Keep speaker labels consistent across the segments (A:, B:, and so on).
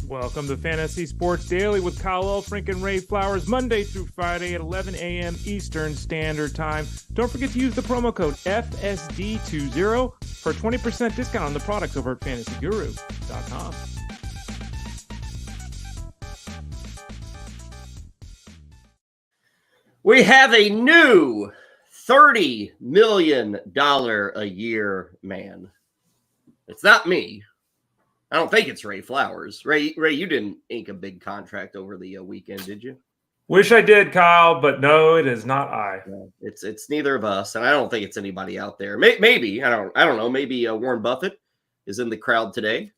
A: Welcome to Fantasy Sports Daily with Kyle Elfrink and Ray Flowers, Monday through Friday at 11 a.m. Eastern Standard Time. Don't forget to use the promo code FSD20 for a 20% discount on the products over at fantasyguru.com.
B: We have a new $30 million a year man. It's not me. I don't think it's Ray Flowers. Ray, you didn't ink a big contract over the weekend, did you?
A: Wish I did, Kyle, but no, it is not I.
B: No, it's neither of us, and I don't think it's anybody out there. Maybe I don't know. Maybe Warren Buffett is in the crowd today.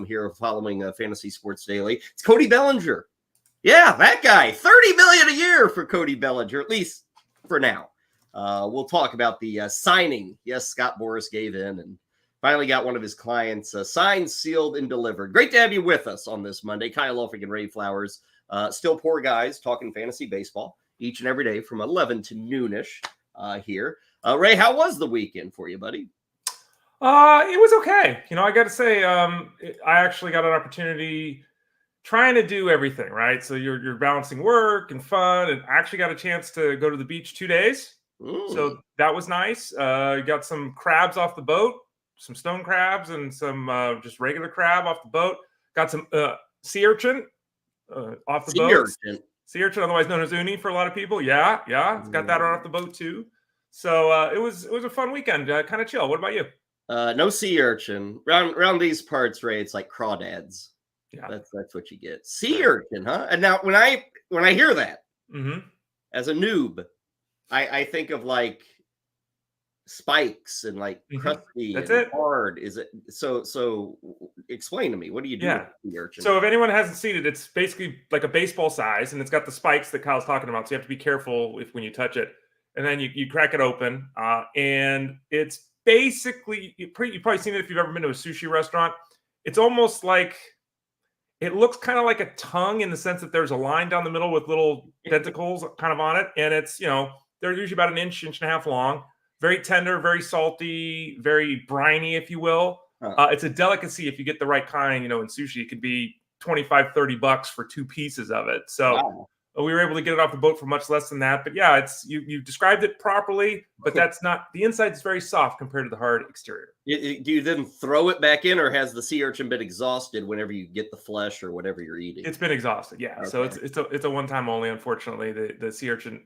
B: Here following Fantasy Sports Daily. It's Cody Bellinger. Yeah, that guy. $30 million a year for Cody Bellinger, at least for now. We'll talk about the signing. Yes, Scott Boras gave in and finally got one of his clients signed, sealed, and delivered. Great to have you with us on this Monday. Kyle Elfrink and Ray Flowers. Still poor guys talking fantasy baseball each and every day from 11 to noonish here. Ray, how was the weekend for you, buddy?
A: It was okay. I got to say, I actually got an opportunity trying to do everything, right? So you're balancing work and fun, and I actually got a chance to go to the beach 2 days.
B: Ooh.
A: So that was nice. Got some crabs off the boat, some stone crabs and some just regular crab off the boat. Got some sea urchin off the boat. Sea urchin, otherwise known as uni for a lot of people. Yeah. Got that off the boat too. So it was a fun weekend, kind of chill. What about you?
B: No sea urchin. Around these parts, Ray, it's like crawdads.
A: Yeah,
B: that's what you get. Sea urchin, huh? And now when I hear that, as a noob, I think of like spikes and like crusty and hard. Is it so? Explain to me. What do you do with sea urchin?
A: So if anyone hasn't seen it, it's basically like a baseball size, and it's got the spikes that Kyle's talking about. So you have to be careful when you touch it, and then you crack it open, and it's basically you've probably seen it if you've ever been to a sushi restaurant. It's almost like. It looks kind of like a tongue in the sense that there's a line down the middle with little tentacles kind of on it. And it's, they're usually about an inch and a half long, very tender, very salty, very briny, if you will. It's a delicacy if you get the right kind, in sushi. It could be $25-$30 for 2 pieces of it. So wow. We were able to get it off the boat for much less than that. But yeah, it's you described it properly, but that's not, the inside is very soft compared to the hard exterior.
B: Do you then throw it back in, or has the sea urchin been exhausted whenever you get the flesh or whatever you're eating?
A: It's been exhausted, yeah. Okay. So it's a one-time only, unfortunately. The sea urchin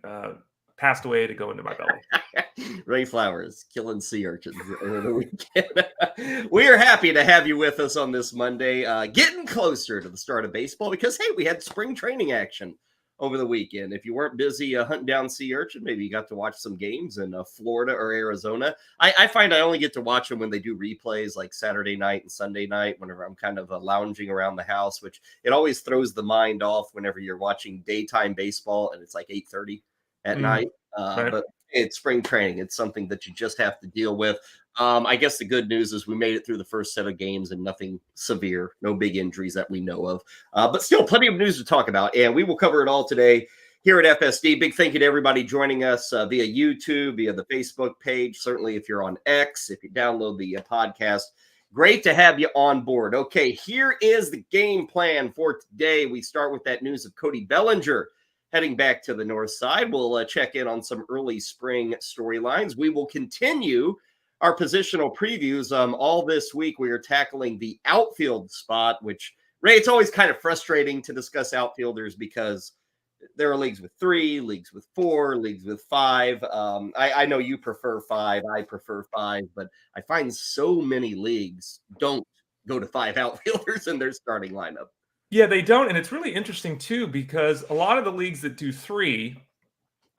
A: passed away to go into my belly.
B: Ray Flowers killing sea urchins over the weekend. We are happy to have you with us on this Monday, getting closer to the start of baseball because, hey, we had spring training action over the weekend. If you weren't busy hunting down sea urchin, maybe you got to watch some games in Florida or Arizona. I find I only get to watch them when they do replays like Saturday night and Sunday night whenever I'm kind of lounging around the house, which it always throws the mind off whenever you're watching daytime baseball and it's like 8:30 at night. Right. But it's spring training. It's something that you just have to deal with. I guess the good news is we made it through the first set of games and nothing severe, no big injuries that we know of. But still plenty of news to talk about, and we will cover it all today here at FSD. Big thank you to everybody joining us via YouTube, via the Facebook page. Certainly if you're on X, if you download the podcast, great to have you on board. Okay, here is the game plan for today. We start with that news of Cody Bellinger heading back to the north side. We'll check in on some early spring storylines. We will continue our positional previews. All this week, we are tackling the outfield spot, which, Ray, it's always kind of frustrating to discuss outfielders because there are leagues with 3, leagues with 4, leagues with 5. I know you prefer 5. I prefer 5, but I find so many leagues don't go to 5 outfielders in their starting lineup.
A: Yeah, they don't. And it's really interesting, too, because a lot of the leagues that do 3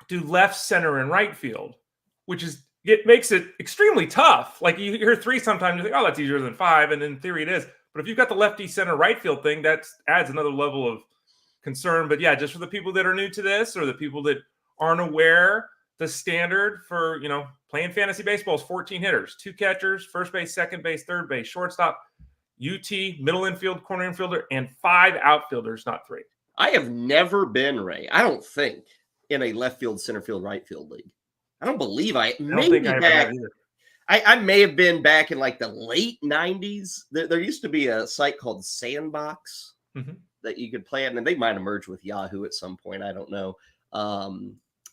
A: do left, center, and right field, which is it makes it extremely tough. Like you hear 3 sometimes, you think, oh, that's easier than 5. And in theory, it is. But if you've got the lefty, center, right field thing, that adds another level of concern. But yeah, just for the people that are new to this or the people that aren't aware, the standard for, playing fantasy baseball is 14 hitters, 2 catchers, first base, second base, third base, shortstop, UT, middle infield, corner infielder, and 5 outfielders, not 3.
B: I have never been, Ray, I don't think, in a left field, center field, right field league. I don't believe I don't think I I may have been back in like the late 90s. There used to be a site called Sandbox that you could play at, and they might have merged with Yahoo at some point. I don't know.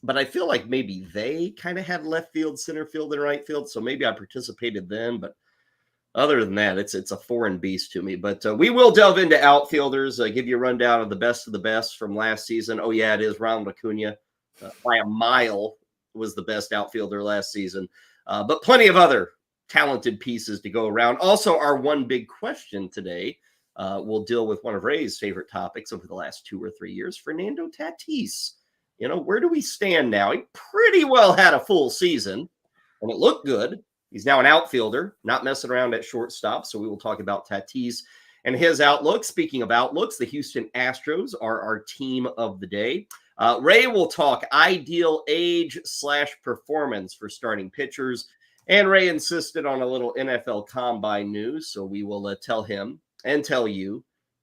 B: But I feel like maybe they kind of had left field, center field, and right field. So maybe I participated then. But other than that, it's a foreign beast to me. But we will delve into outfielders, give you a rundown of the best from last season. Oh, yeah, it is Ronald Acuna. By a mile was the best outfielder last season. But plenty of other talented pieces to go around. Also, our one big question today will deal with one of Ray's favorite topics over the last 2 or 3 years, Fernando Tatis. You know, where do we stand now? He pretty well had a full season, and it looked good. He's now an outfielder, not messing around at shortstop. So we will talk about Tatis and his outlook. Speaking of outlooks, the Houston Astros are our team of the day. Ray will talk ideal age/performance for starting pitchers. And Ray insisted on a little NFL Combine news. So we will tell him and tell you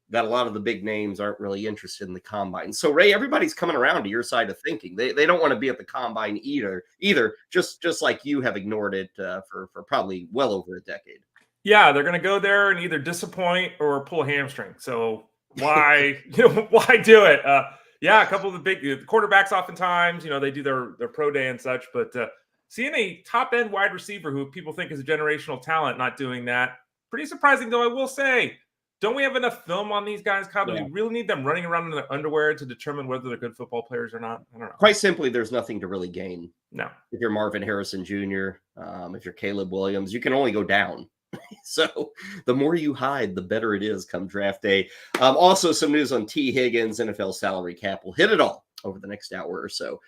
B: that a lot of the big names aren't really interested in the Combine. So, Ray, everybody's coming around to your side of thinking. They don't want to be at the Combine either, just like you have ignored it for probably well over a decade.
A: Yeah, they're going to go there and either disappoint or pull a hamstring. So why, why do it? Yeah, a couple of the big quarterbacks oftentimes, they do their pro day and such. But seeing a top-end wide receiver who people think is a generational talent not doing that, pretty surprising, though, I will say. Don't we have enough film on these guys, Kyle? Do we really need them running around in their underwear to determine whether they're good football players or not? I don't know.
B: Quite simply, there's nothing to really gain.
A: No.
B: If you're Marvin Harrison Jr., if you're Caleb Williams, you can only go down. So the more you hide, the better it is come draft day. Also, some news on T. Higgins, NFL salary cap. We'll hit it all over the next hour or so.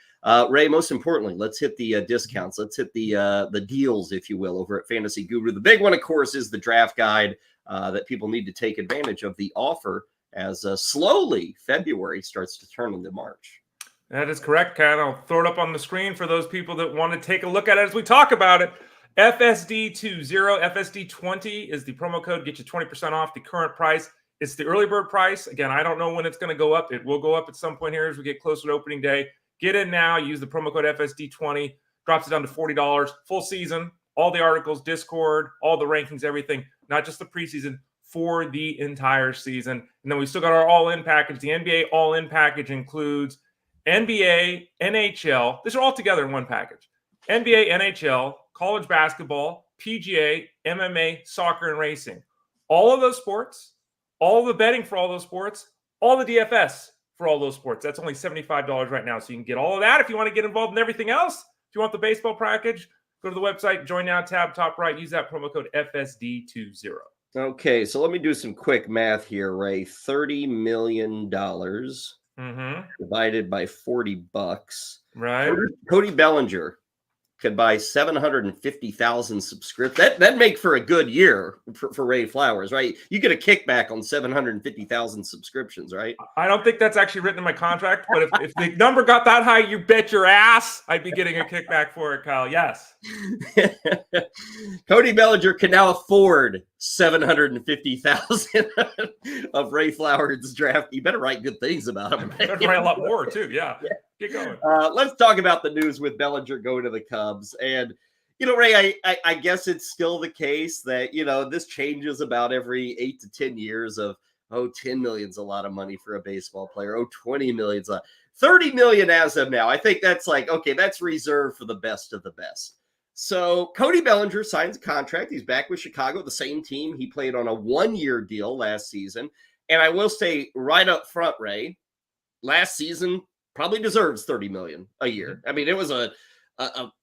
B: Ray, most importantly, let's hit the discounts. Let's hit the deals, if you will, over at Fantasy Guru. The big one, of course, is the draft guide. That people need to take advantage of the offer as slowly February starts to turn into March.
A: That is correct, Kat. I'll throw it up on the screen for those people that want to take a look at it as we talk about it. FSD20, FSD20 is the promo code. Get you 20% off the current price. It's the early bird price. Again, I don't know when it's going to go up. It will go up at some point here as we get closer to opening day. Get in now. Use the promo code FSD20. Drops it down to $40. Full season. All the articles, Discord, all the rankings, everything, not just the preseason, for the entire season. And then we still got our all-in package. The NBA all-in package includes NBA, NHL. These are all together in one package. NBA, NHL, college basketball, PGA, MMA, soccer, and racing. All of those sports, all the betting for all those sports, all the DFS for all those sports. That's only $75 right now. So you can get all of that if you want to get involved in everything else. If you want the baseball package, go to the website, join now tab, top right, use that promo code FSD20.
B: Okay, so let me do some quick math here, Ray. $30 million divided by $40.
A: Right.
B: Cody Bellinger could buy 750,000 subscriptions. That'd make for a good year for Ray Flowers, right? You get a kickback on 750,000 subscriptions, right?
A: I don't think that's actually written in my contract, but if the number got that high, you bet your ass I'd be getting a kickback for it, Kyle. Yes.
B: Cody Bellinger can now afford 750,000 of Ray Flowers' draft. You better write good things about him.
A: Better write a lot more too. Yeah. Get going.
B: Let's talk about the news with Bellinger going to the Cubs. And, Ray, I guess it's still the case that, this changes about every 8 to 10 years of, 10 million's a lot of money for a baseball player. 20 million's a lot. 30 million as of now. I think that's that's reserved for the best of the best. So Cody Bellinger signs a contract. He's back with Chicago, the same team he played on a 1-year deal last season. And I will say right up front, Ray, last season probably deserves 30 million a year. I mean, it was a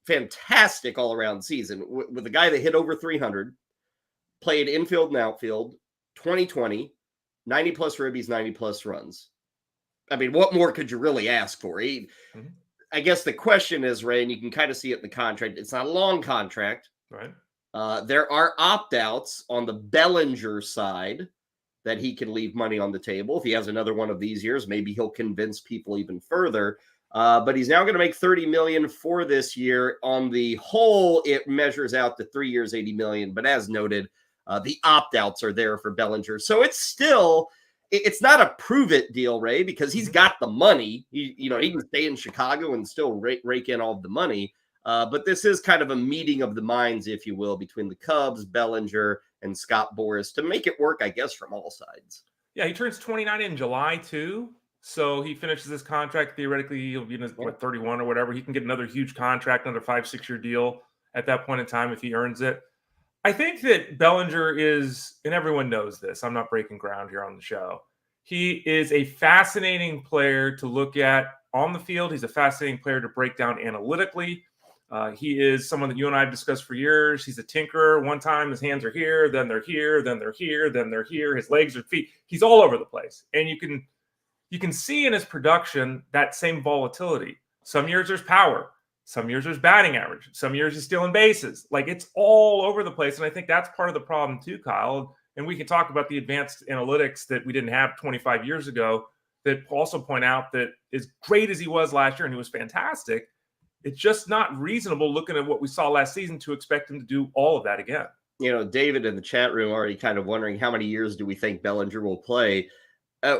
B: fantastic all-around season with a guy that hit over 300, played infield and outfield, 2020, 90-plus ribbies, 90-plus runs. I mean, what more could you really ask for? I guess the question is, Ray, and you can kind of see it in the contract, it's not a long contract.
A: Right.
B: There are opt-outs on the Bellinger side that he can leave money on the table. If he has another one of these years, maybe he'll convince people even further. But he's now going to make $30 million for this year. On the whole, it measures out to 3 years, $80 million. But as noted, the opt-outs are there for Bellinger. So it's not a prove-it deal, Ray, because he's got the money. He can stay in Chicago and still rake in all of the money. But this is kind of a meeting of the minds, if you will, between the Cubs, Bellinger, and Scott Boras to make it work, I guess, from all sides.
A: Yeah, he turns 29 in July, too. So he finishes his contract. Theoretically, he'll be in his 31 or whatever. He can get another huge contract, another 5-6 year deal at that point in time if he earns it. I think that Bellinger is, and everyone knows this, I'm not breaking ground here on the show. He is a fascinating player to look at on the field. He's a fascinating player to break down analytically. He is someone that you and I have discussed for years. He's a tinkerer. One time his hands are here, then they're here, then they're here, then they're here. His legs are feet. He's all over the place. And you can see in his production that same volatility. Some years there's power. Some years there's batting average. Some years he's stealing bases. Like, it's all over the place. And I think that's part of the problem too, Kyle. And we can talk about the advanced analytics that we didn't have 25 years ago that also point out that as great as he was last year, and he was fantastic, it's just not reasonable looking at what we saw last season to expect him to do all of that again.
B: David in the chat room already kind of wondering how many years do we think Bellinger will play?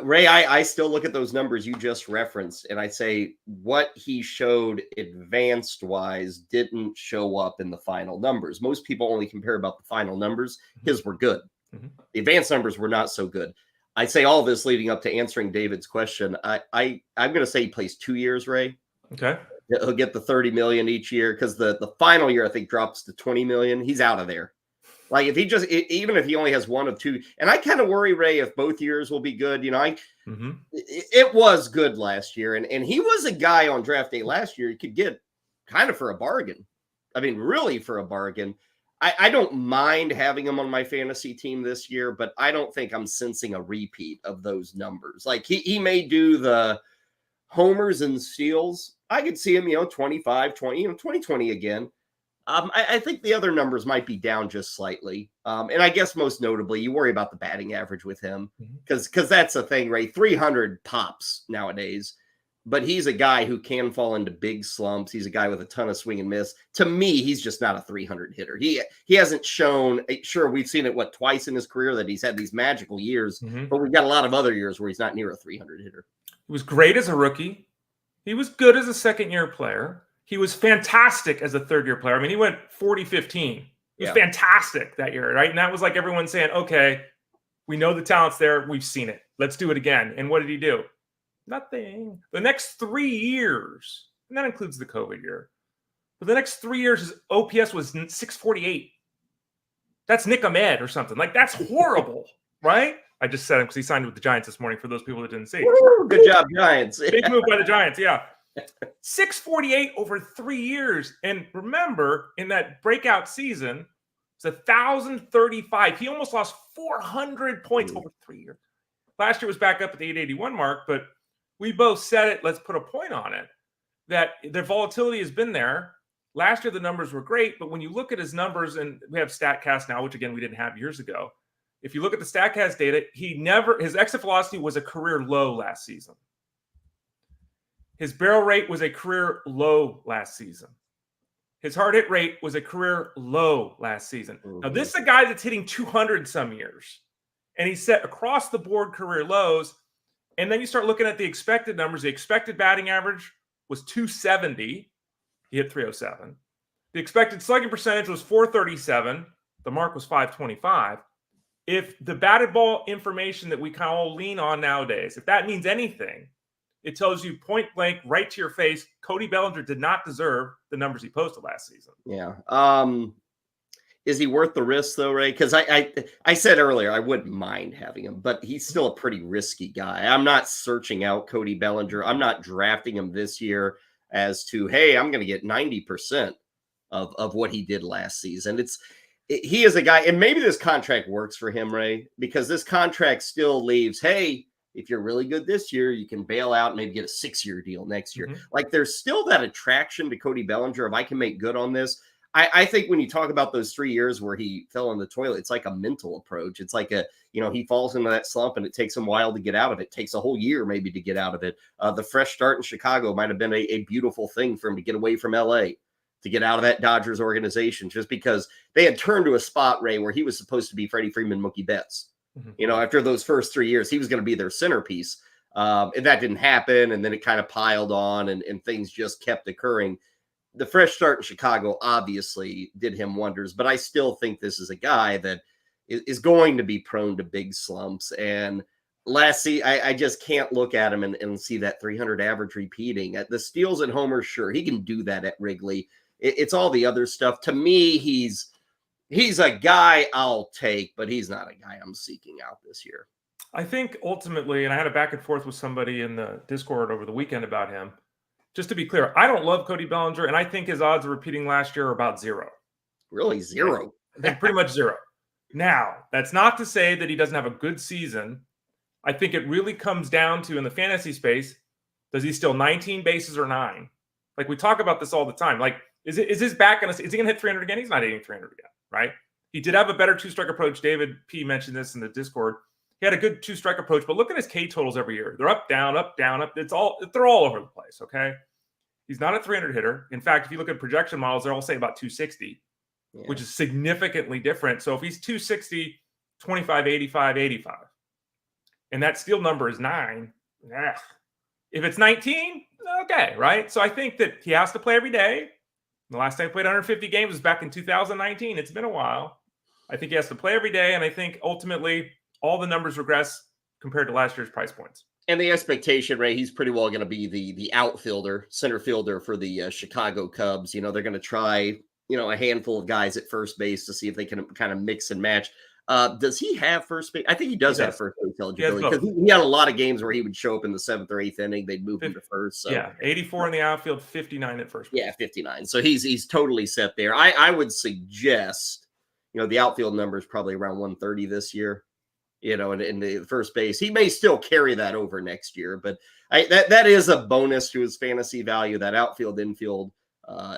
B: Ray, I still look at those numbers you just referenced, and I say what he showed advanced-wise didn't show up in the final numbers. Most people only compare about the final numbers. His were good. Mm-hmm. The advanced numbers were not so good. I say all this leading up to answering David's question. I'm going to say he plays 2 years, Ray.
A: Okay.
B: He'll get the $30 million each year because the final year, I think, drops to $20 million. He's out of there. Like, if he just, even if he only has one of two, and I kind of worry, Ray, if both years will be good. It was good last year, and he was a guy on draft day last year you could get kind of for a bargain. I mean, really for a bargain. I don't mind having him on my fantasy team this year, but I don't think I'm sensing a repeat of those numbers. Like, he may do the homers and steals. I could see him, 25, 20, 2020 again. I think the other numbers might be down just slightly. And I guess most notably, you worry about the batting average with him because that's a thing, right? 300 pops nowadays, but he's a guy who can fall into big slumps. He's a guy with a ton of swing and miss. To me, he's just not a 300 hitter. He hasn't shown, sure, we've seen it, twice in his career that he's had these magical years, but we've got a lot of other years where he's not near a 300 hitter.
A: He was great as a rookie. He was good as a second-year player. He was fantastic as a third-year player. I mean, he went 40-15. He was fantastic that year, right? And that was like everyone saying, okay, we know the talent's there. We've seen it. Let's do it again. And what did he do? Nothing. The next 3 years, and that includes the COVID year, but the next 3 years, his OPS was 648. That's Nick Ahmed or something. Like, that's horrible, right? I just said him because he signed with the Giants this morning for those people that didn't see.
B: Woo, good job, Giants.
A: Big move by the Giants, yeah. 648 over 3 years. And remember, in that breakout season, it's 1,035. He almost lost 400 points over 3 years. Last year was back up at the 881 mark, but we both said it. Let's put a point on it. That the volatility has been there. Last year, the numbers were great, but when you look at his numbers, and we have StatCast now, which again, we didn't have years ago. If you look at the StatCast data, his exit velocity was a career low last season. His barrel rate was a career low last season. His hard hit rate was a career low last season. Now, this is a guy that's hitting 200 some years, and he set across the board career lows. And then you start looking at the expected numbers. The expected batting average was 270. He hit 307. The expected slugging percentage was 437. The mark was 525. If the batted ball information that we kind of all lean on nowadays, if that means anything, it tells you point blank, right to your face, Cody Bellinger did not deserve the numbers he posted last season.
B: Yeah. Is he worth the risk, though, Ray? Because I said earlier I wouldn't mind having him, but he's still a pretty risky guy. I'm not searching out Cody Bellinger. I'm not drafting him this year as to, hey, I'm going to get 90% of what he did last season. He is a guy, and maybe this contract works for him, Ray, because this contract still leaves, hey, if you're really good this year, you can bail out and maybe get a 6-year deal next year. Like, there's still that attraction to Cody Bellinger. If I can make good on this, I think when you talk about those 3 years where he fell in the toilet, it's like a mental approach. It's like he falls into that slump and it takes him a while to get out of it. It takes a whole year maybe to get out of it. The fresh start in Chicago might have been a beautiful thing for him to get away from LA, to get out of that Dodgers organization, just because they had turned to a spot, Ray, where he was supposed to be Freddie Freeman, Mookie Betts. After those first 3 years, he was going to be their centerpiece. And that didn't happen. And then it kind of piled on and things just kept occurring. the fresh start in Chicago obviously did him wonders, but I still think this is a guy that is going to be prone to big slumps. And I just can't look at him and see that 300 average repeating. At the steals and homers, sure, he can do that at Wrigley. It's all the other stuff. To me, he's a guy I'll take, but he's not a guy I'm seeking out this year.
A: I think ultimately, and I had a back and forth with somebody in the Discord over the weekend about him. Just to be clear, I don't love Cody Bellinger, and I think his odds of repeating last year are about 0.
B: Really, 0?
A: I think pretty much 0. Now, that's not to say that he doesn't have a good season. I think it really comes down to, in the fantasy space, does he steal 19 bases or 9? Like, we talk about this all the time. Like, is his back going to – is he going to hit 300 again? He's not hitting 300 again, right? He did have a better two-strike approach. David P. mentioned this in the Discord. He had a good two-strike approach, but look at his K totals every year. They're up, down, up, down, up. They're all over the place, okay? He's not a 300 hitter. In fact, if you look at projection models, they're all saying about 260, which is significantly different. So if he's 260, 25, 85, 85, and that steal number is 9, if it's 19, okay, right? So I think that he has to play every day. The last time he played 150 games was back in 2019. It's been a while. I think he has to play every day, and I think ultimately all the numbers regress compared to last year's price points.
B: And the expectation, Ray, he's pretty well going to be the outfielder, center fielder for the Chicago Cubs. You know, they're going to try, a handful of guys at first base to see if they can kind of mix and match. Does he have first base? I think he does have first base eligibility, because he had a lot of games where he would show up in the 7th or 8th inning. They'd move him to first. So.
A: Yeah, 84 in the outfield, 59 at first base.
B: Yeah, 59. So he's totally set there. I would suggest, the outfield number is probably around 130 this year. And in the first base, he may still carry that over next year, but that is a bonus to his fantasy value, that outfield, infield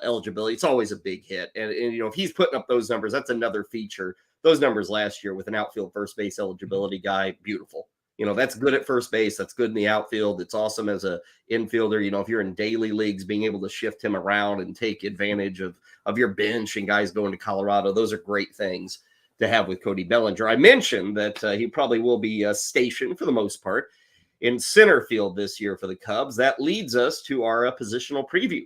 B: eligibility. It's always a big hit. And if he's putting up those numbers, that's another feature. Those numbers last year with an outfield first base eligibility guy, beautiful. That's good at first base. That's good in the outfield. It's awesome as a infielder. If you're in daily leagues, being able to shift him around and take advantage of your bench and guys going to Colorado, those are great things to have with Cody Bellinger. I mentioned that he probably will be stationed for the most part in center field this year for the Cubs. That leads us to our positional preview.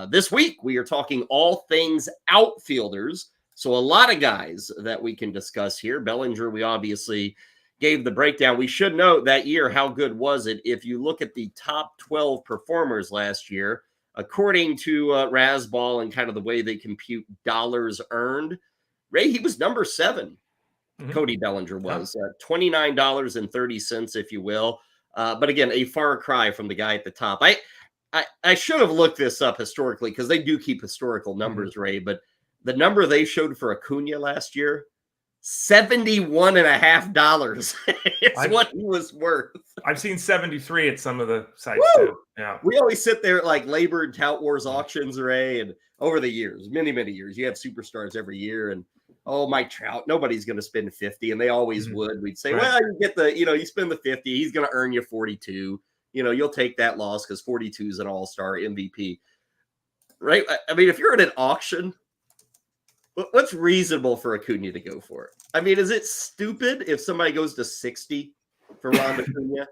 B: This week, we are talking all things outfielders. So a lot of guys that we can discuss here. Bellinger, we obviously gave the breakdown. We should note that year, how good was it? If you look at the top 12 performers last year, according to Razzball and kind of the way they compute dollars earned, Ray, he was number 7. Mm-hmm. Cody Bellinger was $29.30, if you will. But again, a far cry from the guy at the top. I should have looked this up historically, because they do keep historical numbers, mm-hmm. Ray. But the number they showed for Acuna last year, $71.50 is what he was worth.
A: I've seen 73 at some of the sites too. Yeah,
B: we always sit there at like Labor and Tout Wars auctions, Ray, and over the years, many years, you have superstars every year, and Mike Trout, nobody's going to spend 50, and they always mm-hmm. would. We'd say, right. Well, you get you spend the 50, he's going to earn you 42. You'll take that loss because 42 is an all-star MVP, right? I mean, if you're at an auction, what's reasonable for Acuna to go for? I mean, is it stupid if somebody goes to 60 for Ronald Acuna?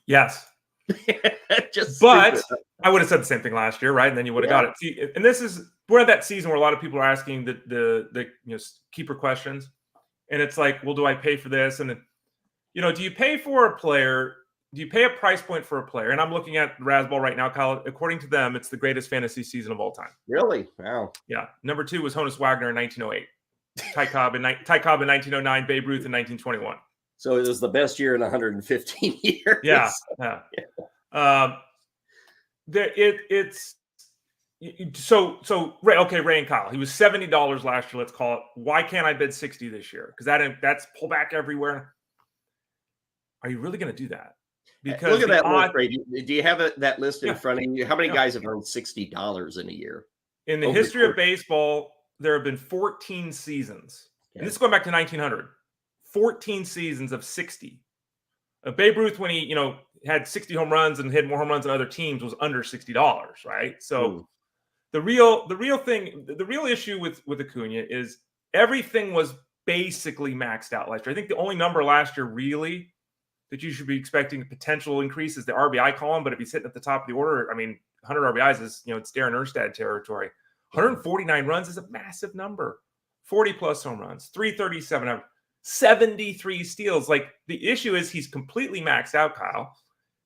A: Yes. But stupid. I would have said the same thing last year, right? And then you would have got it. See, and we're at that season where a lot of people are asking the keeper questions. And it's like, well, do I pay for this? And then, do you pay for a player? Do you pay a price point for a player? And I'm looking at Razzball right now, Kyle. According to them, it's the greatest fantasy season of all time.
B: Really? Wow.
A: Yeah. Number 2 was Honus Wagner in 1908. Ty Cobb in 1909. Babe Ruth in 1921.
B: So it was the best year in 115 years.
A: Yeah. So Ray and Kyle. He was $70 last year. Let's call it. Why can't I bid 60 this year? Because that's pullback everywhere. Are you really going to do that? Because
B: look at that list, Ray. Do you have that list in front of you? How many guys have earned $60 in a year?
A: In the history of baseball, there have been 14 seasons. Okay. And this is going back to 1900. 14 seasons of 60. Babe Ruth, when he had 60 home runs and hit more home runs than other teams, was under $60, right? So the real issue with Acuna is everything was basically maxed out last year. I think the only number last year really that you should be expecting a potential increase is the RBI column. But if he's hitting at the top of the order, I mean, 100 RBIs is, it's Darren Erstad territory. 149 runs is a massive number. 40 plus home runs, 337, 73 steals. Like, the issue is he's completely maxed out, Kyle.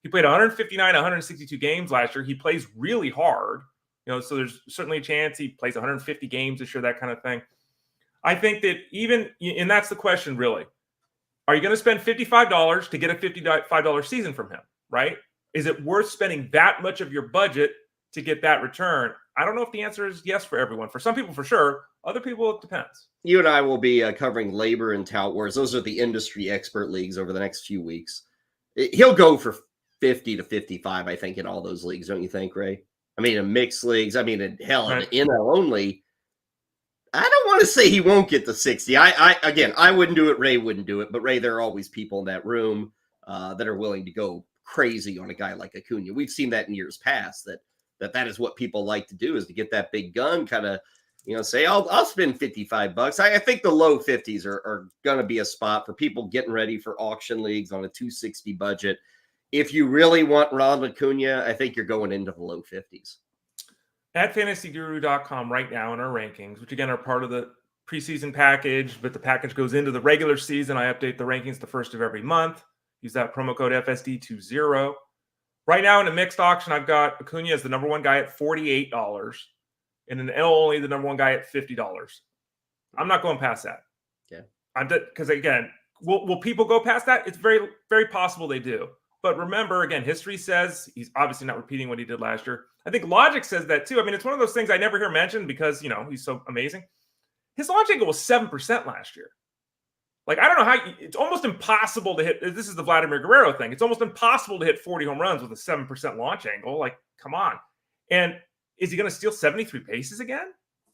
A: He played 159, 162 games last year. He plays really hard, so there's certainly a chance he plays 150 games this year, that kind of thing. I think that and that's the question, really. Are you going to spend $55 to get a $55 season from him, right? Is it worth spending that much of your budget to get that return? I don't know if the answer is yes for everyone. For some people, for sure. Other people, it depends.
B: You and I will be covering labor and tout wars. Those are the industry expert leagues over the next few weeks. He'll go for 50 to 55, I think, in all those leagues, don't you think, Ray? I mean, in mixed leagues, in NL only, I don't want to say he won't get to 60. I wouldn't do it. Ray wouldn't do it. But, Ray, there are always people in that room that are willing to go crazy on a guy like Acuna. We've seen that in years past, that is what people like to do, is to get that big gun, kind of, say, I'll spend $55. I think the low 50s are going to be a spot for people getting ready for auction leagues on a 260 budget. If you really want Ronald Acuna, I think you're going into the low 50s.
A: At fantasyguru.com right now in our rankings, which again are part of the preseason package, but the package goes into the regular season. I update the rankings the first of every month. Use that promo code FSD20. Right now in a mixed auction, I've got Acuna as the number one guy at $48, and in L only the number one guy at $50. I'm not going past that.
B: Yeah,
A: because again, will people go past that? It's very, very possible they do. But remember, again, history says he's obviously not repeating what he did last year. I think logic says that too. I mean, it's one of those things I never hear mentioned because, he's so amazing. His launch angle was 7% last year. Like, I don't know how it's almost impossible to hit. This is the Vladimir Guerrero thing. It's almost impossible to hit 40 home runs with a 7% launch angle. Like, come on. And is he going to steal 73 bases again?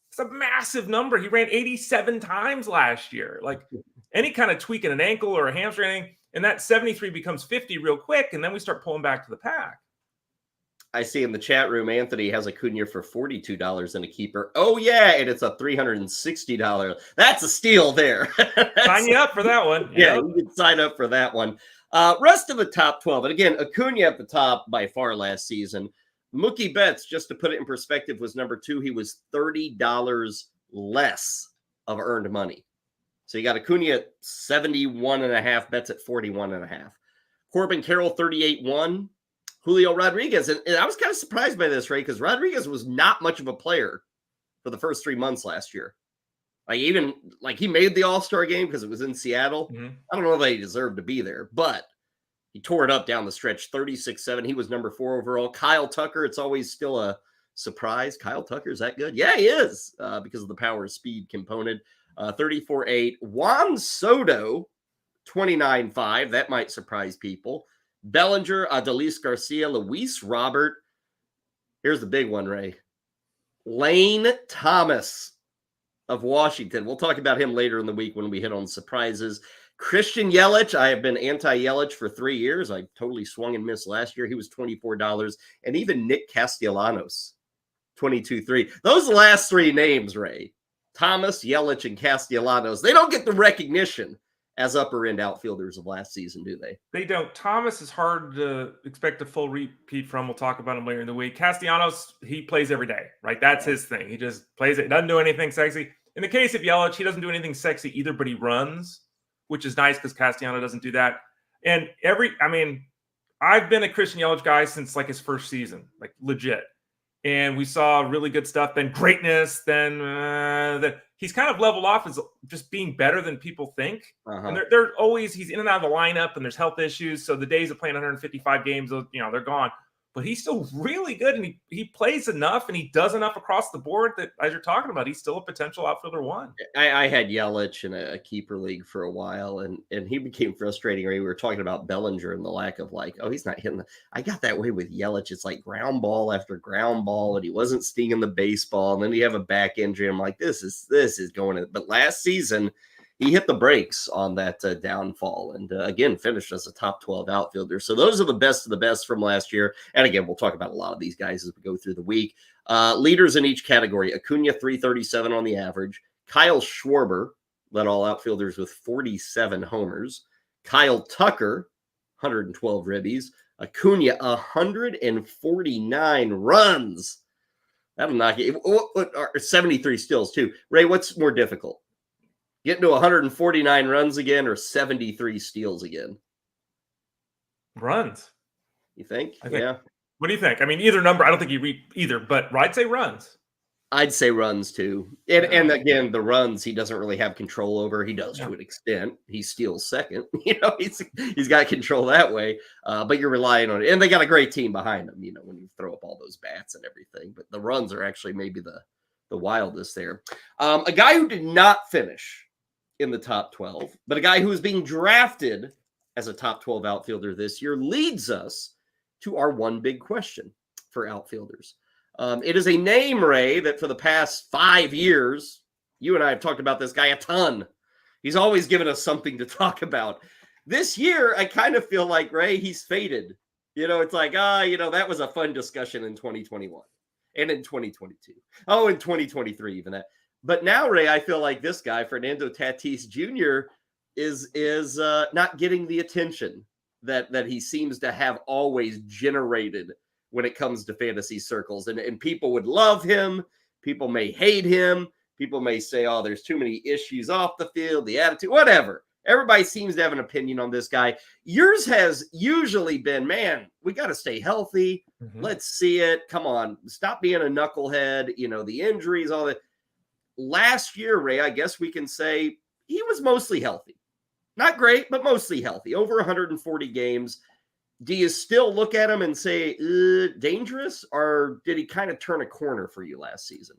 A: It's a massive number. He ran 87 times last year. Like, any kind of tweak in an ankle or a hamstring, and that 73 becomes 50 real quick, and then we start pulling back to the pack.
B: I see in the chat room, Anthony has Acuna for $42 in a keeper. Oh, yeah, and it's a $360. That's a steal there.
A: Sign you up for that one.
B: Yeah, you can sign up for that one. Rest of the top 12. And again, Acuna at the top by far last season. Mookie Betts, just to put it in perspective, was number 2. He was $30 less of earned money. So you got Acuna at 71.5, Betts at 41.5. Corbin Carroll, 38.1. Julio Rodriguez. And I was kind of surprised by this, Ray, because Rodriguez was not much of a player for the first 3 months last year. He made the All-Star game because it was in Seattle. Mm-hmm. I don't know that he deserved to be there, but he tore it up down the stretch, 36.7. He was number 4 overall. Kyle Tucker, it's always still a surprise. Kyle Tucker, is that good? Yeah, he is, because of the power speed component. 34.8. Juan Soto, 29.5. That might surprise people. Bellinger, Adolis Garcia, Luis Robert. Here's the big one, Ray. Lane Thomas of Washington. We'll talk about him later in the week when we hit on surprises. Cristian Yelich. I have been anti-Yelich for 3 years. I totally swung and missed last year. He was $24. And even Nick Castellanos, 22.3. Those last 3 names, Ray, Thomas, Yelich, and Castellanos, they don't get the recognition as upper-end outfielders of last season, do they?
A: They don't. Thomas is hard to expect a full repeat from. We'll talk about him later in the week. Castellanos, he plays every day, right? That's his thing. He just plays it. Doesn't do anything sexy. In the case of Yelich, he doesn't do anything sexy either, but he runs, which is nice because Castellanos doesn't do that. And I've been a Cristian Yelich guy since like his first season, like legit. And we saw really good stuff, then greatness, then he's kind of leveled off as just being better than people think. Uh-huh. And they're always, he's in and out of the lineup and there's health issues. So the days of playing 155 games, they're gone. But he's still really good, and he plays enough, and he does enough across the board that, as you're talking about, he's still a potential outfielder 1.
B: I had Yelich in a keeper league for a while, and he became frustrating. We were talking about Bellinger and the lack of he's not hitting. I got that way with Yelich. It's like ground ball after ground ball, and he wasn't stinging the baseball, and then you have a back injury. I'm like, this is going in. But last season, he hit the brakes on that downfall and, again, finished as a top 12 outfielder. So those are the best of the best from last year. And, again, we'll talk about a lot of these guys as we go through the week. Leaders in each category. Acuna, 337 on the average. Kyle Schwarber led all outfielders with 47 homers. Kyle Tucker, 112 ribbies. Acuna, 149 runs. That'll knock you. 73 steals, too. Ray, what's more difficult? Getting to 149 runs again or 73 steals again?
A: Runs.
B: You think?
A: Yeah. What do you think? I mean, either number, I don't think you read either, but I'd say runs.
B: I'd say runs too. And again, the runs he doesn't really have control over. He does to an extent. He steals second. He's got control that way. But you're relying on it. And they got a great team behind them, when you throw up all those bats and everything. But the runs are actually maybe the wildest there. A guy who did not finish in the top 12, but a guy who is being drafted as a top 12 outfielder this year leads us to our one big question for outfielders. It is a name, Ray, that for the past 5 years, you and I have talked about this guy a ton. He's always given us something to talk about. This year, I kind of feel like, Ray, he's faded. It's like, that was a fun discussion in 2021 and in 2022. Oh, in 2023, even that. But now, Ray, I feel like this guy, Fernando Tatis Jr., is not getting the attention that he seems to have always generated when it comes to fantasy circles. And people would love him. People may hate him. People may say, oh, there's too many issues off the field, the attitude, whatever. Everybody seems to have an opinion on this guy. Yours has usually been, man, we got to stay healthy. Mm-hmm. Let's see it. Come on. Stop being a knucklehead. The injuries, all that. Last year, Ray, I guess we can say he was mostly healthy. Not great, but mostly healthy. Over 140 games. Do you still look at him and say, dangerous? Or did he kind of turn a corner for you last season?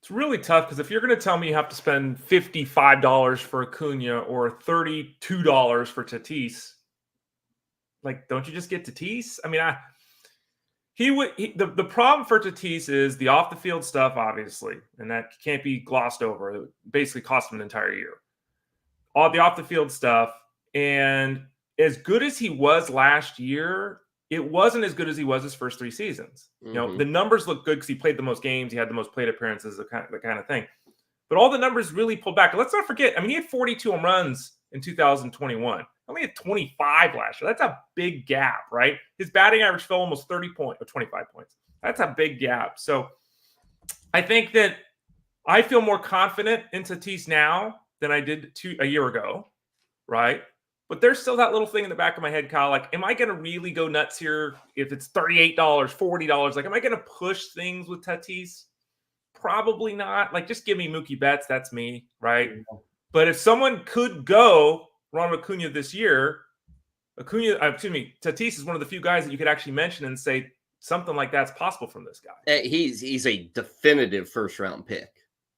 A: It's really tough because if you're going to tell me you have to spend $55 for Acuna or $32 for Tatis, don't you just get Tatis? I mean, the problem for Tatis is the off the field stuff, obviously, and that can't be glossed over. It basically cost him an entire year. All the off the field stuff, and as good as he was last year, it wasn't as good as he was his first 3 seasons. Mm-hmm. The numbers look good because he played the most games. He had the most plate appearances, the kind of thing. But all the numbers really pulled back. Let's not forget, he had 42 home runs in 2021. Only had 25 last year. That's a big gap, right? His batting average fell almost 30 points or 25 points. That's a big gap. So I think that I feel more confident in Tatis now than I did a year ago, right? But there's still that little thing in the back of my head, Kyle. Am I going to really go nuts here if it's $38, $40? Am I going to push things with Tatis? Probably not. Just give me Mookie Betts. That's me, right? Yeah. But if someone could go Ronald Acuna this year, Tatis is one of the few guys that you could actually mention and say something like that's possible from this guy.
B: He's a definitive first-round pick.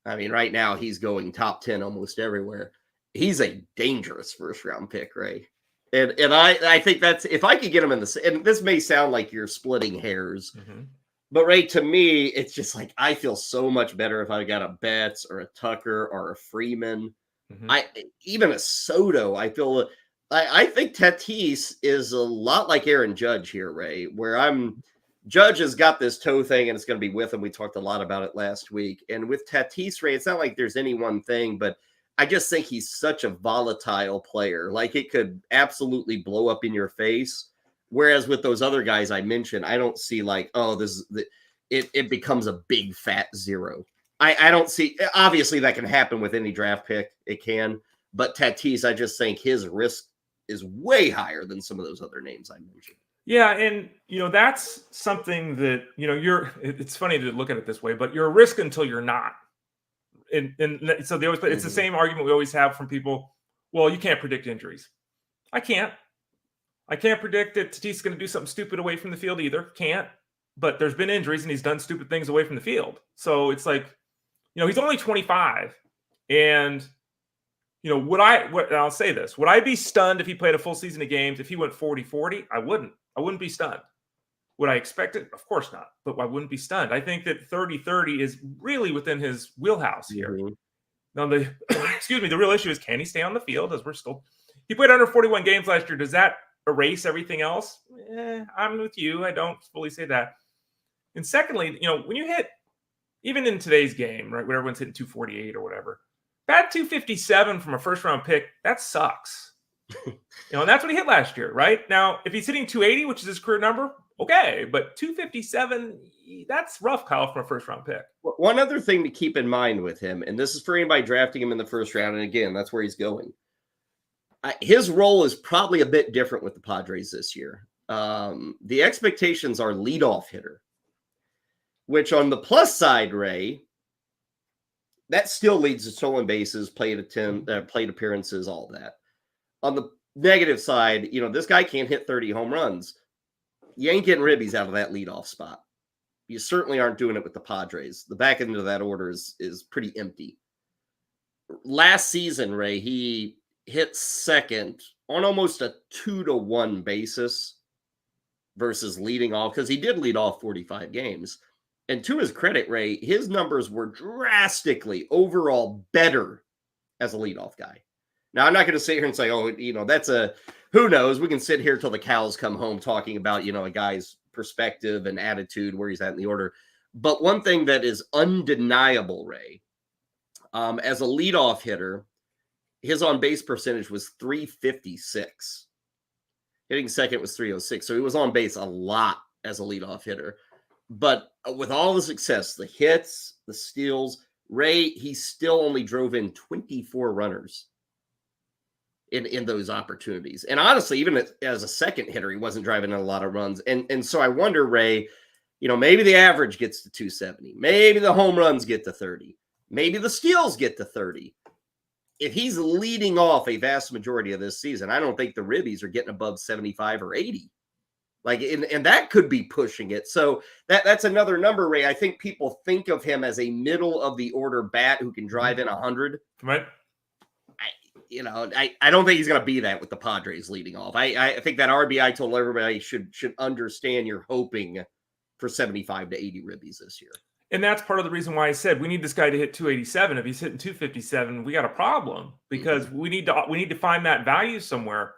B: Right now he's going top 10 almost everywhere. He's a dangerous first-round pick, Ray. And I think that's, if I could get him in and this may sound like you're splitting hairs, mm-hmm. but Ray, to me, it's just I feel so much better if I got a Betts or a Tucker or a Freeman. Mm-hmm. Even a Soto, I think Tatis is a lot like Aaron Judge here, Ray, where Judge has got this toe thing and it's going to be with him. We talked a lot about it last week. And with Tatis, Ray, it's not like there's any one thing, but I just think he's such a volatile player. It could absolutely blow up in your face. Whereas with those other guys I mentioned, I don't see it becomes a big fat zero. I don't see, obviously that can happen with any draft pick. It can, but Tatis, I just think his risk is way higher than some of those other names I mentioned.
A: Yeah. And, that's something that, it's funny to look at it this way, but you're a risk until you're not. And so they always, it's the same argument we always have from people. Well, you can't predict injuries. I can't predict that Tatis is going to do something stupid away from the field either. Can't. But there's been injuries and he's done stupid things away from the field. So it's he's only 25. And, I'll say this. Would I be stunned if he played a full season of games? If he went 40-40? I wouldn't be stunned. Would I expect it? Of course not. But I wouldn't be stunned. I think that 30-30 is really within his wheelhouse here. Mm-hmm. Now, the real issue is, can he stay on the field? He played under 41 games last year. Does that erase everything else? I'm with you. I don't fully say that. And secondly, when you hit, even in today's game, right, when everyone's hitting 248 or whatever, bat 257 from a first-round pick, that sucks. And that's what he hit last year, right? Now, if he's hitting 280, which is his career number, okay. But 257, that's rough, Kyle, from a first-round pick.
B: One other thing to keep in mind with him, and this is for anybody drafting him in the first round, and again, that's where he's going. His role is probably a bit different with the Padres this year. The expectations are leadoff hitter, which on the plus side, Ray, that still leads to stolen bases, plate appearances, all that. On the negative side, this guy can't hit 30 home runs. You ain't getting ribbies out of that leadoff spot. You certainly aren't doing it with the Padres. The back end of that order is pretty empty. Last season, Ray, he hit second on almost a 2-to-1 basis versus leading off, because he did lead off 45 games. And to his credit, Ray, his numbers were drastically overall better as a leadoff guy. Now, I'm not going to sit here and say, that's who knows? We can sit here till the cows come home talking about, a guy's perspective and attitude, where he's at in the order. But one thing that is undeniable, Ray, as a leadoff hitter, his on-base percentage was 356. Hitting second was 306. So he was on base a lot as a leadoff hitter. But with all the success, the hits, the steals, Ray, he still only drove in 24 runners in those opportunities. And honestly, even as a second hitter, he wasn't driving in a lot of runs. And so I wonder, Ray, maybe the average gets to 270. Maybe the home runs get to 30. Maybe the steals get to 30. If he's leading off a vast majority of this season, I don't think the ribbies are getting above 75 or 80. And that could be pushing it. So that's another number, Ray. I think people think of him as a middle of the order bat who can drive in 100.
A: Right.
B: I don't think he's going to be that with the Padres leading off. I think that RBI told everybody should understand you're hoping for 75 to 80 ribbies this year. And
A: that's part of the reason why I said we need this guy to hit 287. If he's hitting 257, we got a problem, because we need to find that value somewhere.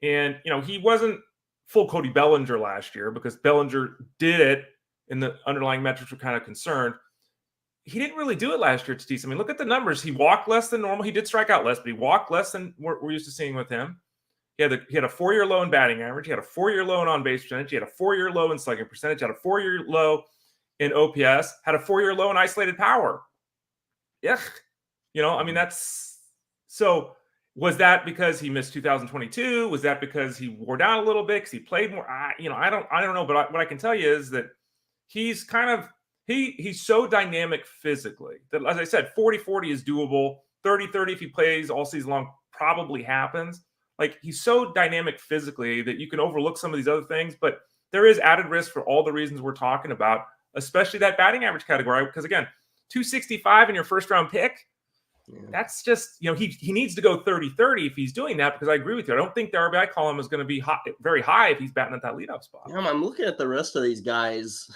A: And he wasn't full Cody Bellinger last year, because Bellinger did it and the underlying metrics were kind of concerned. He didn't really do it last year, Tatis. I mean, look at the numbers. He walked less than normal. He did strike out less, but he walked less than we're used to seeing with him. He had a 4-year low in batting average. He had a 4-year low in on-base percentage. He had a 4-year low in slugging percentage. He had a 4-year low in OPS. Had a 4-year low in isolated power. Yeah. That's so. Was that because he missed 2022? Was that because he wore down a little bit because he played more? I don't know. But what I can tell you is that he's kind of he's so dynamic physically that, as I said, 40-40 is doable. 30-30 if he plays all season long probably happens. He's so dynamic physically that you can overlook some of these other things. But there is added risk for all the reasons we're talking about, especially that batting average category. Because again, 265 in your first round pick. Yeah. That's just, he needs to go 30-30 if he's doing that, because I agree with you. I don't think the RBI column is going to be very high if he's batting at that leadoff spot.
B: I'm looking at the rest of these guys.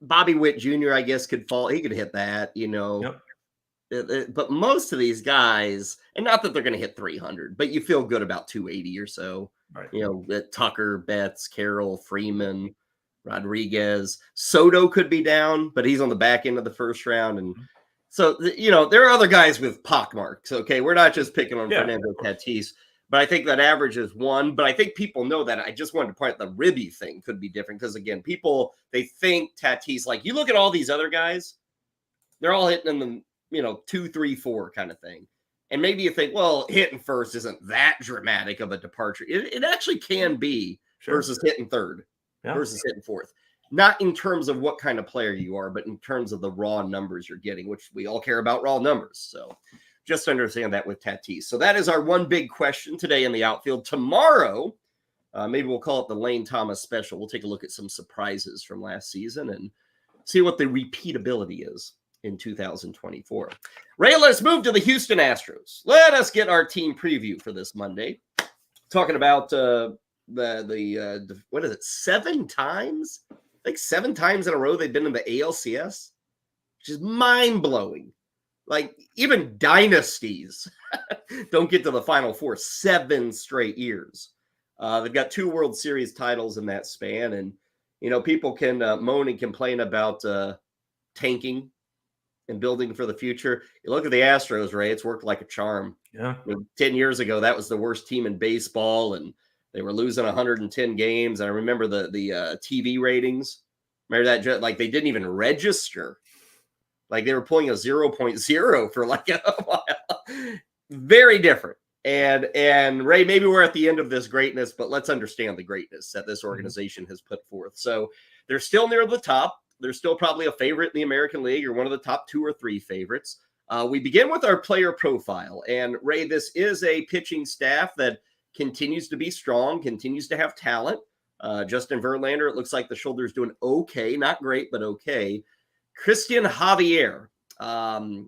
B: Bobby Witt Jr., I guess, could fall. He could hit that, Yep. But most of these guys, and not that they're going to hit 300, but you feel good about 280 or so. Right. Tucker, Betts, Carroll, Freeman, Rodriguez. Soto could be down, but he's on the back end of the first round. And so, there are other guys with pockmarks, okay? We're not just picking on Fernando Tatis, but I think that average is 1. But I think people know that. I just wanted to point out the ribby thing could be different, because, again, they think Tatis, you look at all these other guys, they're all hitting in the, 2, 3, 4 kind of thing. And maybe you think, well, hitting first isn't that dramatic of a departure. It actually can be versus hitting third versus hitting fourth. Not in terms of what kind of player you are, but in terms of the raw numbers you're getting, which we all care about raw numbers. So just understand that with Tatis. So that is our one big question today in the outfield. Tomorrow, maybe we'll call it the Lane Thomas special. We'll take a look at some surprises from last season and see what the repeatability is in 2024. Ray, let's move to the Houston Astros. Let us get our team preview for this Monday. Talking about what is it, 7 times? 7 times in a row they've been in the ALCS, which is mind-blowing. Even dynasties don't get to the Final Four 7 straight years. They've got 2 World Series titles in that span, and people can moan and complain about tanking and building for the future. You look at the Astros, Ray, it's worked like a charm.
A: Yeah.
B: 10 years ago, that was the worst team in baseball, and they were losing 110 games. And I remember the TV ratings. Remember that? Like, they didn't even register. Like, they were pulling a 0.0 for like a while. Very different. And Ray, maybe we're at the end of this greatness, but let's understand the greatness that this organization has put forth. So they're still near the top. They're still probably a favorite in the American League, or one of the top 2 or 3 favorites. We begin with our player profile. And Ray, this is a pitching staff that continues to be strong, continues to have talent. Justin Verlander, it looks like the shoulder's doing okay. Not great, but okay. Cristian Javier.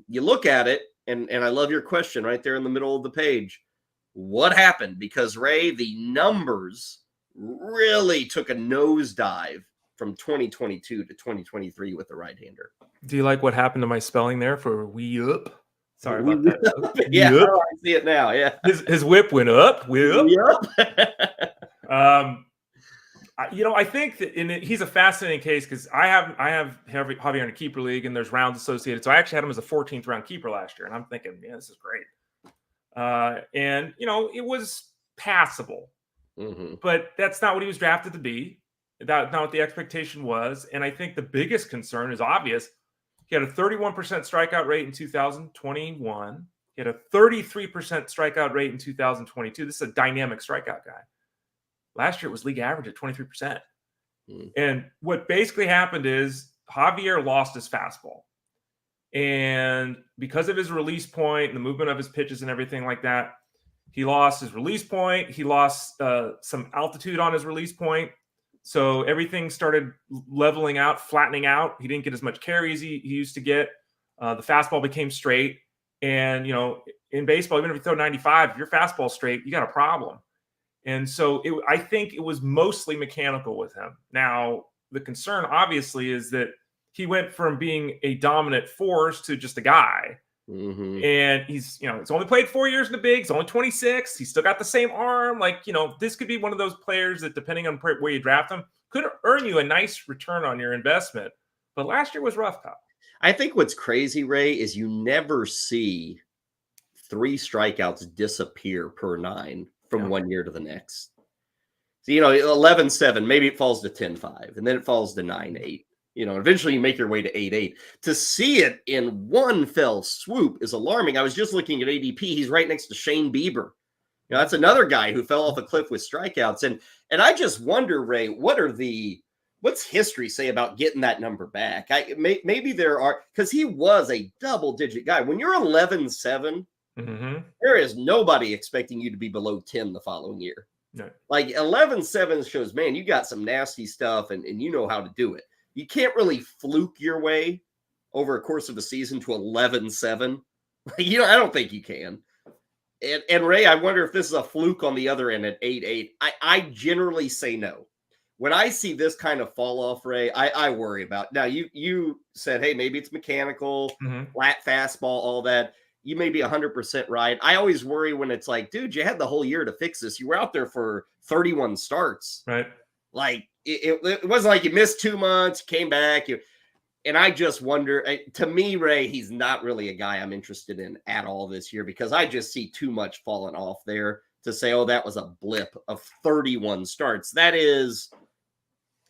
B: You look at it, and I love your question right there in the middle of the page. What happened? Because, Ray, the numbers really took a nosedive from 2022 to 2023 with the right-hander.
A: Do you like what happened to my spelling there for we up? Sorry about that.
B: Yeah, oh, I see it now. Yeah,
A: his whip went up. Whip.
B: Yep.
A: I think that he's a fascinating case because I have Javier in a keeper league, and there's rounds associated. So I actually had him as a 14th round keeper last year, and I'm thinking, man, this is great. And it was passable, but that's not what he was drafted to be. That's not what the expectation was. And I think the biggest concern is obvious. He had a 31% strikeout rate in 2021. He had a 33% strikeout rate in 2022. This is a dynamic strikeout guy. Last year it was league average at 23%. And what basically happened is Javier lost his fastball. And because of his release point and the movement of his pitches and everything like that, he lost his release point. He lost some altitude on his release point. So everything started leveling out, flattening out. He didn't get as much carries he used to get. The fastball became straight. And, in baseball, even if you throw 95, if your fastball's straight, you got a problem. And so I think it was mostly mechanical with him. Now, the concern, obviously, is that he went from being a dominant force to just a guy. And he's only played 4 years in the bigs, he's only 26. He's still got the same arm. This could be one of those players that, depending on where you draft him, could earn you a nice return on your investment. But last year was rough, pal.
B: I think what's crazy, Ray, is you never see 3 strikeouts disappear per 9 from 1 year to the next. So, 11-7, maybe it falls to 10-5, and then it falls to 9-8. Eventually you make your way to 8-8. To see it in one fell swoop is alarming. I was just looking at ADP. He's right next to Shane Bieber. That's another guy who fell off a cliff with strikeouts. And I just wonder, Ray, what's history say about getting that number back? Maybe there are, because he was a double-digit guy. When you're 11-7, there is nobody expecting you to be below 10 the following year.
A: No.
B: Like 11-7 shows, man, you got some nasty stuff, and you know how to do it. You can't really fluke your way over a course of a season to 11-7. I don't think you can. And Ray, I wonder if this is a fluke on the other end at 8-8. I generally say no. When I see this kind of fall off, Ray, I worry about. Now, you said, hey, maybe it's mechanical, flat fastball, all that. You may be 100% right. I always worry when it's like, dude, you had the whole year to fix this. You were out there for 31 starts.
A: Right.
B: Like, it wasn't like you missed 2 months, came back. And I just wonder, to me, Ray, he's not really a guy I'm interested in at all this year, because I just see too much falling off there to say, oh, that was a blip of 31 starts. That is,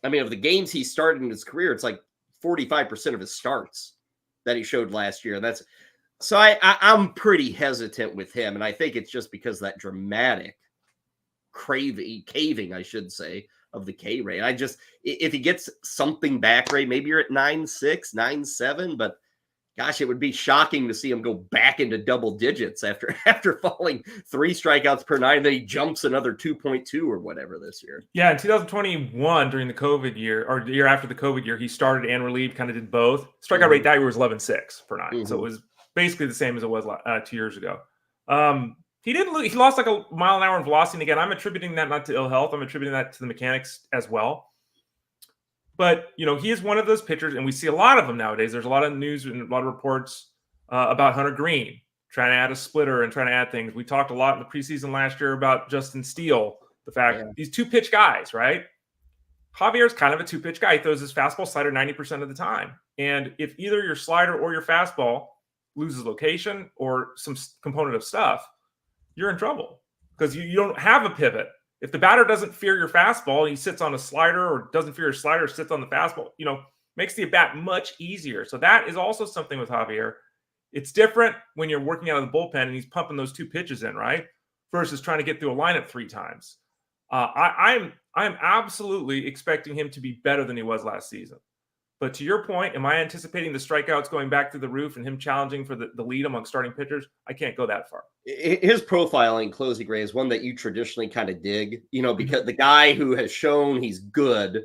B: of the games he started in his career, it's like 45% of his starts that he showed last year. And so I'm pretty hesitant with him. And I think it's just because of that dramatic caving, I should say, of the K rate. If he gets something back, Ray, maybe you're at 9.6, 9.7, but gosh, it would be shocking to see him go back into double digits after falling 3 strikeouts per 9. Then he jumps another 2.2 or whatever this year.
A: Yeah, in 2021, during the COVID year, or the year after the COVID year, he started and relieved, kind of did both. Strikeout rate that year was 11.6 per 9. So it was basically the same as it was 2 years ago. He didn't lose. He lost like a mile an hour in velocity. And again, I'm attributing that not to ill health. I'm attributing that to the mechanics as well. But, he is one of those pitchers, and we see a lot of them nowadays. There's a lot of news and a lot of reports about Hunter Green trying to add a splitter and trying to add things. We talked a lot in the preseason last year about Justin Steele, the fact these 2-pitch guys, right? Javier's kind of a 2-pitch guy. He throws his fastball slider 90% of the time. And if either your slider or your fastball loses location or some component of stuff, you're in trouble because you don't have a pivot. If the batter doesn't fear your fastball, he sits on a slider, or doesn't fear your slider, sits on the fastball, makes the at-bat much easier. So that is also something with Javier. It's different when you're working out of the bullpen and he's pumping those 2 pitches in, right? Versus trying to get through a lineup 3 times. I'm absolutely expecting him to be better than he was last season. But to your point, am I anticipating the strikeouts going back through the roof and him challenging for the lead among starting pitchers? I can't go that far.
B: His profiling, Closing Ray, is one that you traditionally kind of dig, because the guy who has shown he's good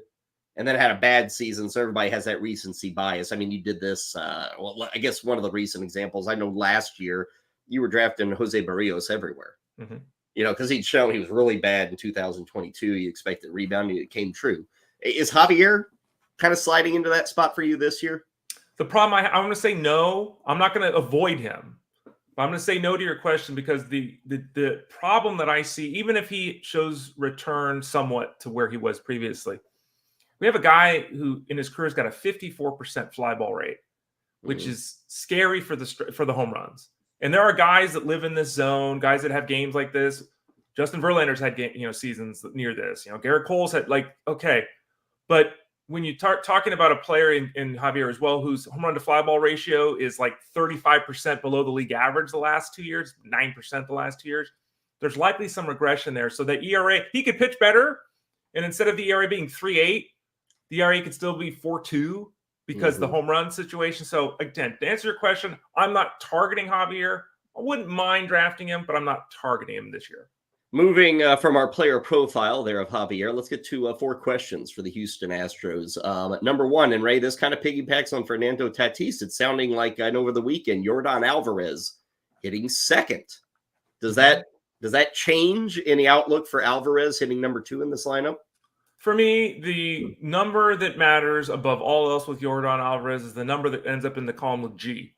B: and then had a bad season, so everybody has that recency bias. I mean, you did this, I guess one of the recent examples, I know last year you were drafting Jose Barrios everywhere, because he'd shown he was really bad in 2022. You expected rebounding, it came true. Is Javier kind of sliding into that spot for you this year?
A: The problem, I want to say no. I'm not going to avoid him. But I'm going to say no to your question because the problem that I see, even if he shows return somewhat to where he was previously, we have a guy who in his career has got a 54% fly ball rate, which is scary for the home runs. And there are guys that live in this zone, guys that have games like this. Justin Verlanders had seasons near this. Garrett Cole's had okay, but when you start talking about a player in Javier as well, whose home run to fly ball ratio is 35% below the league average the last 2 years, 9% the last 2 years, there's likely some regression there. So the ERA, he could pitch better. And instead of the ERA being 3.8, the ERA could still be 4.2 because the home run situation. So again, to answer your question, I'm not targeting Javier. I wouldn't mind drafting him, but I'm not targeting him this year.
B: Moving from our player profile there of Javier, let's get to 4 questions for the Houston Astros. Number 1, and Ray, this kind of piggybacks on Fernando Tatis. It's sounding like, I know over the weekend, Yordan Alvarez hitting 2nd. Does that change any outlook for Alvarez hitting number 2 in this lineup?
A: For me, the number that matters above all else with Yordan Alvarez is the number that ends up in the column with G.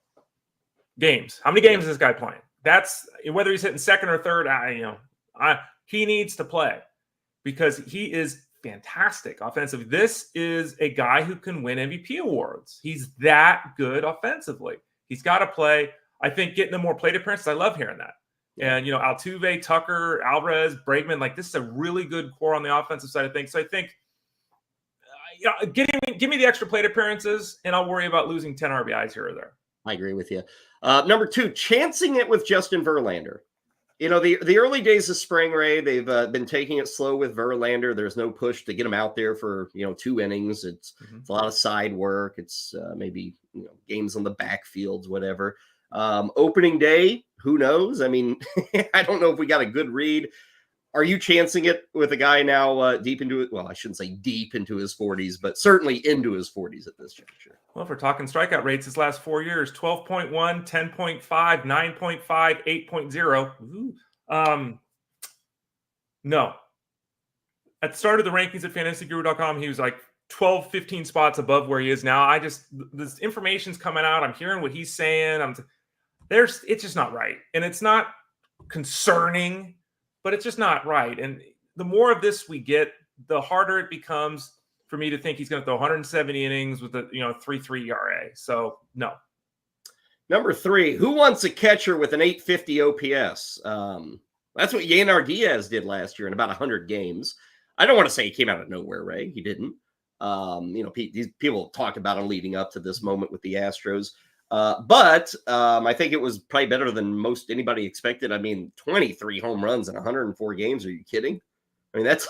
A: Games. How many games is this guy playing? That's whether he's hitting 2nd or 3rd. He needs to play because he is fantastic offensively. This is a guy who can win MVP awards. He's that good offensively. He's got to play. I think getting the more plate appearances, I love hearing that. And, Altuve, Tucker, Alvarez, Bregman, this is a really good core on the offensive side of things. So I think give me the extra plate appearances, and I'll worry about losing 10 RBIs here or there.
B: I agree with you. Number 2, chancing it with Justin Verlander. The early days of spring, Ray, they've been taking it slow with Verlander. There's no push to get him out there for, 2 innings. It's a lot of side work. It's maybe, games on the backfields, whatever. Opening day, who knows? I mean, I don't know if we got a good read. Are you chancing it with a guy now deep into it? Well, I shouldn't say deep into his 40s, but certainly into his 40s at this juncture.
A: Well, if we're talking strikeout rates, his last 4 years, 12.1, 10.5, 9.5, 8.0. No. At the start of the rankings at fantasyguru.com, he was 12, 15 spots above where he is now. This information's coming out. I'm hearing what he's saying. It's just not right. And it's not concerning, but it's just not right. And the more of this we get, the harder it becomes for me to think he's going to throw 170 innings with a 3.3 ERA. So no.
B: Number 3, who wants a catcher with an 850 OPS? That's what Yainer Diaz did last year in about 100 games. I don't want to say he came out of nowhere, Ray. He didn't. These people talked about him leading up to this moment with the Astros. But I think it was probably better than most anybody expected. I mean, 23 home runs in 104 games. Are you kidding? I mean, that's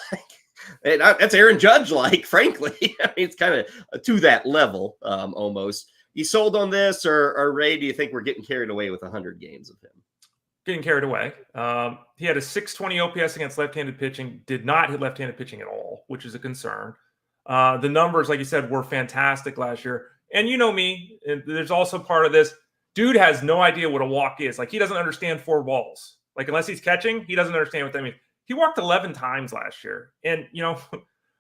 B: that's Aaron Judge frankly. I mean, it's kind of to that level almost. You sold on this, or Ray, do you think we're getting carried away with 100 games of him?
A: Getting carried away. He had a 620 OPS against left-handed pitching, did not hit left-handed pitching at all, which is a concern. The numbers, like you said, were fantastic last year. And you know me, there's also part of this. Dude has no idea what a walk is. He doesn't understand 4 balls. Unless he's catching, he doesn't understand what that means. He walked 11 times last year. And,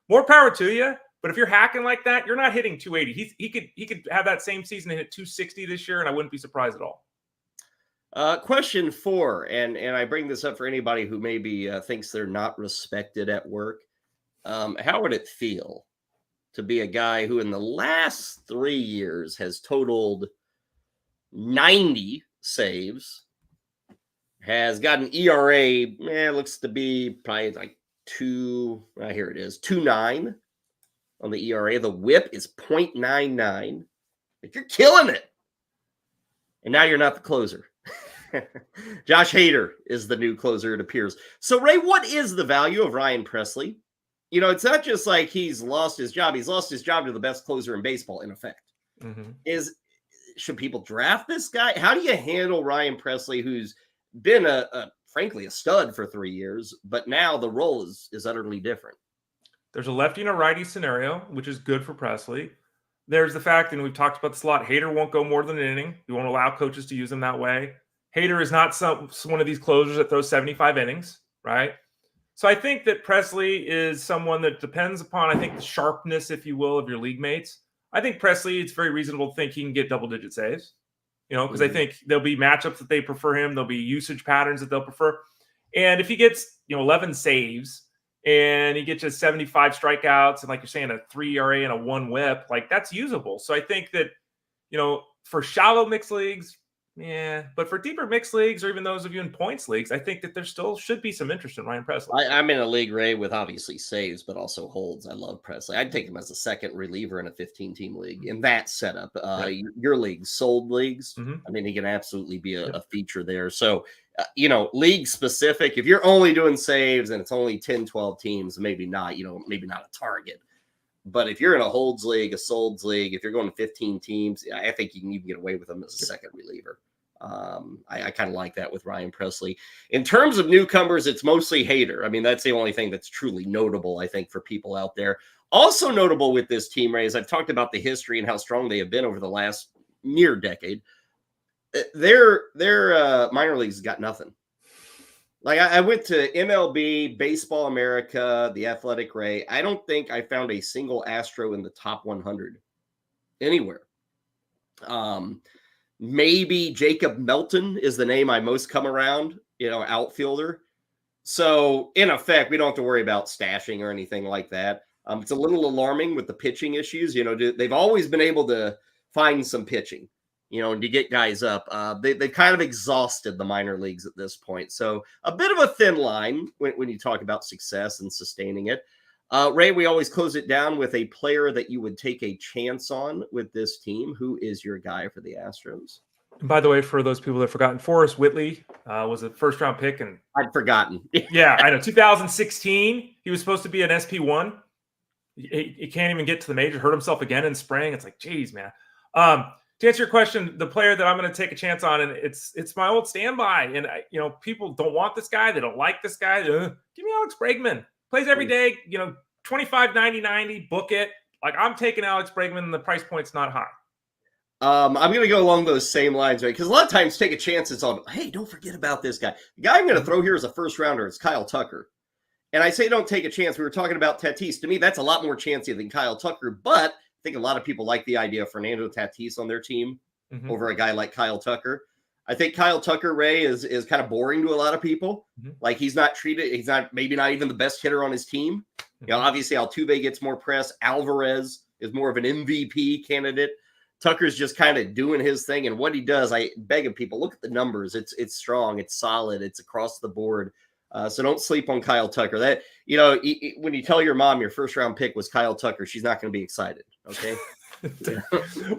A: more power to you. But if you're hacking like that, you're not hitting 280. He could have that same season and hit 260 this year, and I wouldn't be surprised at all.
B: Question 4, and I bring this up for anybody who maybe thinks they're not respected at work. How would it feel to be a guy who in the last 3 years has totaled 90 saves, has got an ERA, looks to be probably like 2.9 on the ERA. The whip is 0.99. Like, you're killing it. And now you're not the closer. Josh Hader is the new closer, it appears. So, Ray, what is the value of Ryan Pressly? You know, it's not just like he's lost his job. He's lost his job to the best closer in baseball, in effect. Should people draft this guy? How do you handle Ryan Pressly, who's been frankly a stud for 3 years, but now the role is utterly different?
A: There's a lefty and a righty scenario, which is good for Pressly. There's the fact, and we've talked about this a lot, Hader won't go more than an inning. You won't allow coaches to use him that way. Hader is not one of these closers that throws 75 innings, right? So I think that Pressly is someone that depends upon, I think, the sharpness, if you will, of your league mates. I think Pressly, it's very reasonable to think he can get double-digit saves, because I think there'll be matchups that they prefer him. There'll be usage patterns that they'll prefer. And if he gets, 11 saves and he gets just 75 strikeouts and, like you're saying, a 3 ERA and a 1 whip, like, that's usable. So I think that, for shallow mixed leagues, but for deeper mixed leagues, or even those of you in points leagues, I think that there still should be some interest in Ryan Pressly.
B: I'm in a league, Ray, with obviously saves, but also holds. I love Pressly. I'd take him as a second reliever in a 15-team league in that setup. Your leagues, sold leagues, I mean, he can absolutely be a feature there. So, league specific, if you're only doing saves and it's only 10, 12 teams, maybe not, maybe not a target. But if you're in a holds league, a solds league, if you're going to 15 teams, I think you can even get away with him as a second reliever. I kind of like that with Ryan Pressly. In terms of newcomers, it's mostly Hader. I mean, that's the only thing that's truly notable, I think, for people out there. Also notable with this team, Ray, as I've talked about the history and how strong they have been over the last near decade, their minor leagues got nothing. Like, I went to MLB, Baseball America, The Athletic, Ray. I don't think I found a single Astro in the top 100 anywhere. Maybe Jacob Melton is the name I most come around, outfielder. So, in effect, we don't have to worry about stashing or anything like that. It's a little alarming with the pitching issues. They've always been able to find some pitching, and to get guys up. They've kind of exhausted the minor leagues at this point. So, a bit of a thin line when you talk about success and sustaining it. Ray, we always close it down with a player that you would take a chance on with this team. Who is your guy for the Astros?
A: And by the way, for those people that have forgotten, Forrest Whitley was a first-round pick. And
B: I'd forgotten.
A: Yeah, I know. 2016, he was supposed to be an SP1. He can't even get to the major. Hurt himself again in spring. It's like, geez, man. To answer your question, the player that I'm going to take a chance on, and it's my old standby. And, people don't want this guy. They don't like this guy. Give me Alex Bregman. Plays every day, 25, 90, 90, book it. Like, I'm taking Alex Bregman, and the price point's not high.
B: I'm going to go along those same lines, right? Because a lot of times take a chance. It's on, hey, don't forget about this guy. The guy I'm going to throw here as a first rounder is Kyle Tucker. And I say don't take a chance. We were talking about Tatis. To me, that's a lot more chancy than Kyle Tucker. But I think a lot of people like the idea of Fernando Tatis on their team over a guy like Kyle Tucker. I think Kyle Tucker, Ray, is kind of boring to a lot of people. Like, he's not maybe not even the best hitter on his team. Obviously Altuve gets more press. Alvarez is more of an MVP candidate. Tucker's just kind of doing his thing. And what he does, I beg of people, look at the numbers. It's strong. It's solid. It's across the board. So don't sleep on Kyle Tucker. That, when you tell your mom your first round pick was Kyle Tucker, she's not going to be excited. Okay.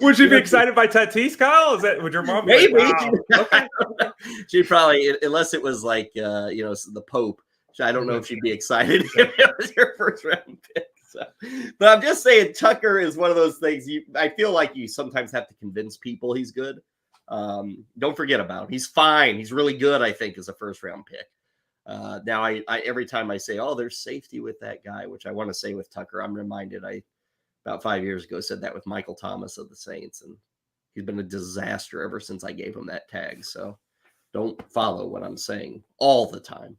A: Would she be excited by Tatis, Kyle? Would your mom be
B: maybe?
A: Like, wow. Okay.
B: She probably, unless it was like, the Pope. I don't know if she'd be excited if it was your first round pick. So. But I'm just saying, Tucker is one of those things. I feel like you sometimes have to convince people he's good. Don't forget about him. He's fine. He's really good, I think, as a first round pick. Now, I every time I say, oh, there's safety with that guy, which I want to say with Tucker, I'm reminded about 5 years ago said that with Michael Thomas of the Saints, and he's been a disaster ever since I gave him that tag. So don't follow what I'm saying all the time.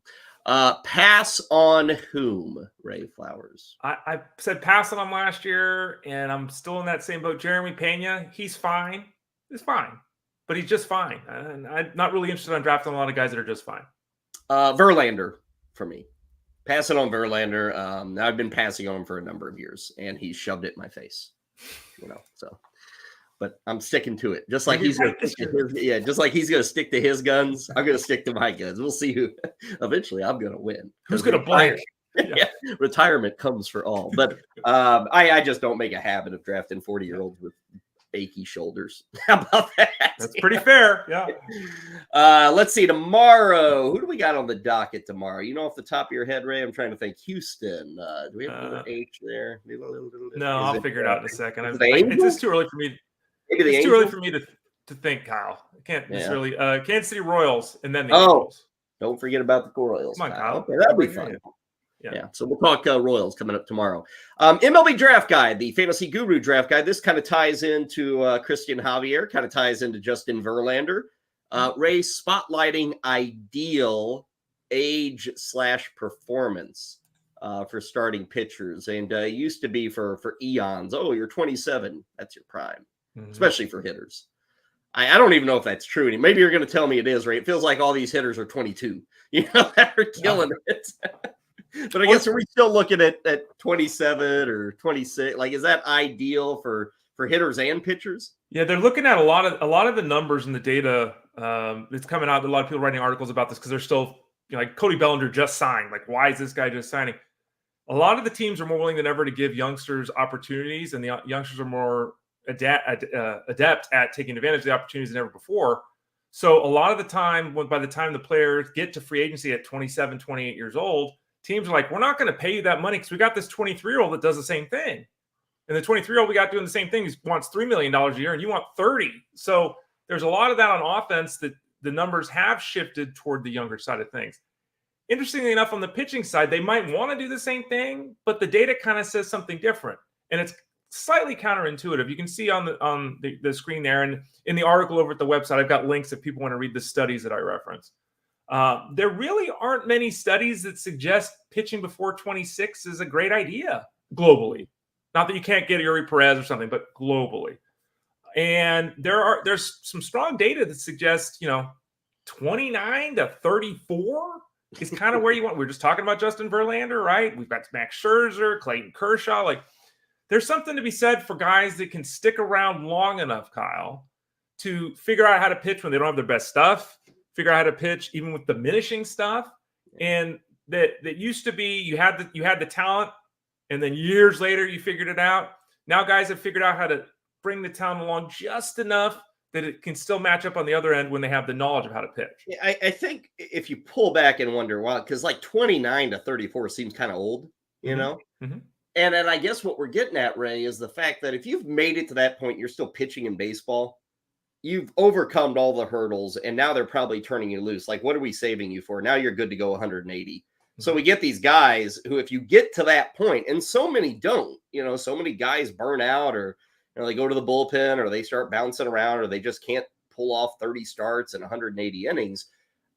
B: Pass on whom, Ray Flowers?
A: I said pass on him last year, and I'm still in that same boat. Jeremy Pena, he's fine. He's fine, but he's just fine. And I'm not really interested in drafting a lot of guys that are just fine.
B: Verlander for me. Passing on Verlander. I've been passing on him for a number of years, and he shoved it in my face. So but I'm sticking to it. Just like he's going to stick to his, just like he's going to stick to his guns. I'm going to stick to my guns. We'll see who eventually I'm going to win.
A: Who's going to blank?
B: Retirement comes for all. But I just don't make a habit of drafting 40-year-olds with achy shoulders. How about that?
A: That's pretty fair. Yeah.
B: Let's see. Tomorrow, who do we got on the docket tomorrow? You know, off the top of your head, Ray, I'm trying to think. Houston. Do we have a little H there?
A: No, I'll figure it out in a second. It's just too early for me.
B: Maybe
A: it's too early for me to think, Kyle. I can't. It's really Kansas City Royals and then the Angels.
B: Don't forget about the Royals.
A: Come on, Kyle.
B: Okay, that'll be fun. Yeah. So we'll talk Royals coming up tomorrow. MLB Draft Guide, the Fantasy Guru Draft Guide. This kind of ties into Cristian Javier, kind of ties into Justin Verlander. Ray, spotlighting ideal age/performance for starting pitchers. And it used to be for eons. Oh, you're 27. That's your prime, especially for hitters. I don't even know if that's true. Maybe you're going to tell me it is, Ray. It feels like all these hitters are 22. That are killing it. But I guess are we still looking at 27 or 26? Like, is that ideal for hitters and pitchers?
A: Yeah, they're looking at a lot of the numbers and the data that's coming out. A lot of people writing articles about this because they're still like Cody Bellinger just signed. Like, why is this guy just signing? A lot of the teams are more willing than ever to give youngsters opportunities, and the youngsters are more adept at taking advantage of the opportunities than ever before. So a lot of the time, by the time the players get to free agency at 27, 28 years old, teams are like, we're not going to pay you that money because we got this 23-year-old that does the same thing. And the 23-year-old we got doing the same thing wants $3 million a year and you want 30. So there's a lot of that on offense that the numbers have shifted toward the younger side of things. Interestingly enough, on the pitching side, they might want to do the same thing, but the data kind of says something different. And it's slightly counterintuitive. You can see on the screen there, and in the article over at the website, I've got links if people want to read the studies that I reference. There really aren't many studies that suggest pitching before 26 is a great idea globally. Not that you can't get Yuri Perez or something, but globally. And there's some strong data that suggests, 29 to 34 is kind of where you want. We're just talking about Justin Verlander, right? We've got Max Scherzer, Clayton Kershaw. Like, there's something to be said for guys that can stick around long enough, Kyle, to figure out how to pitch when they don't have their best stuff, figure out how to pitch even with diminishing stuff. And that used to be you had the talent, and then years later you figured it out. Now guys have figured out how to bring the talent along just enough that it can still match up on the other end when they have the knowledge of how to pitch.
B: Yeah, I think if you pull back and wonder why, because like 29 to 34 seems kind of old, know?
A: Mm-hmm.
B: And then I guess what we're getting at, Ray, is the fact that if you've made it to that point, you're still pitching in baseball, you've overcome all the hurdles, and now they're probably turning you loose. Like, what are we saving you for? Now you're good to go 180. Mm-hmm. So we get these guys who, if you get to that point, and so many don't, so many guys burn out, or they go to the bullpen, or they start bouncing around, or they just can't pull off 30 starts and 180 innings.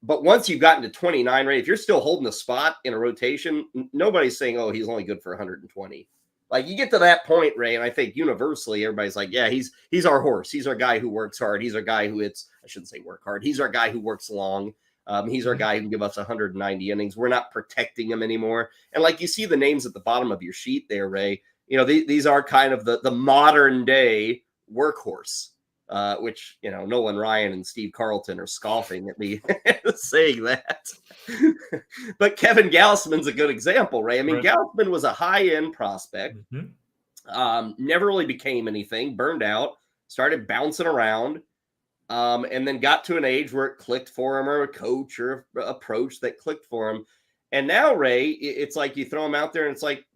B: But once you've gotten to 29, Ray, if you're still holding a spot in a rotation, nobody's saying, oh, he's only good for 120. Like, you get to that point, Ray, and I think universally everybody's like, yeah, he's our horse. He's our guy who works hard. He's our guy who I shouldn't say work hard. He's our guy who works long. He's our guy who can give us 190 innings. We're not protecting him anymore. And like you see the names at the bottom of your sheet there, Ray, these are kind of the modern day workhorse. Which, Nolan Ryan and Steve Carlton are scoffing at me saying that. But Kevin Gausman's a good example, Ray. I mean, right. Gausman was a high-end prospect, never really became anything, burned out, started bouncing around, and then got to an age where it clicked for him, or a coach or approach that clicked for him. And now, Ray, it's like you throw him out there and it's like,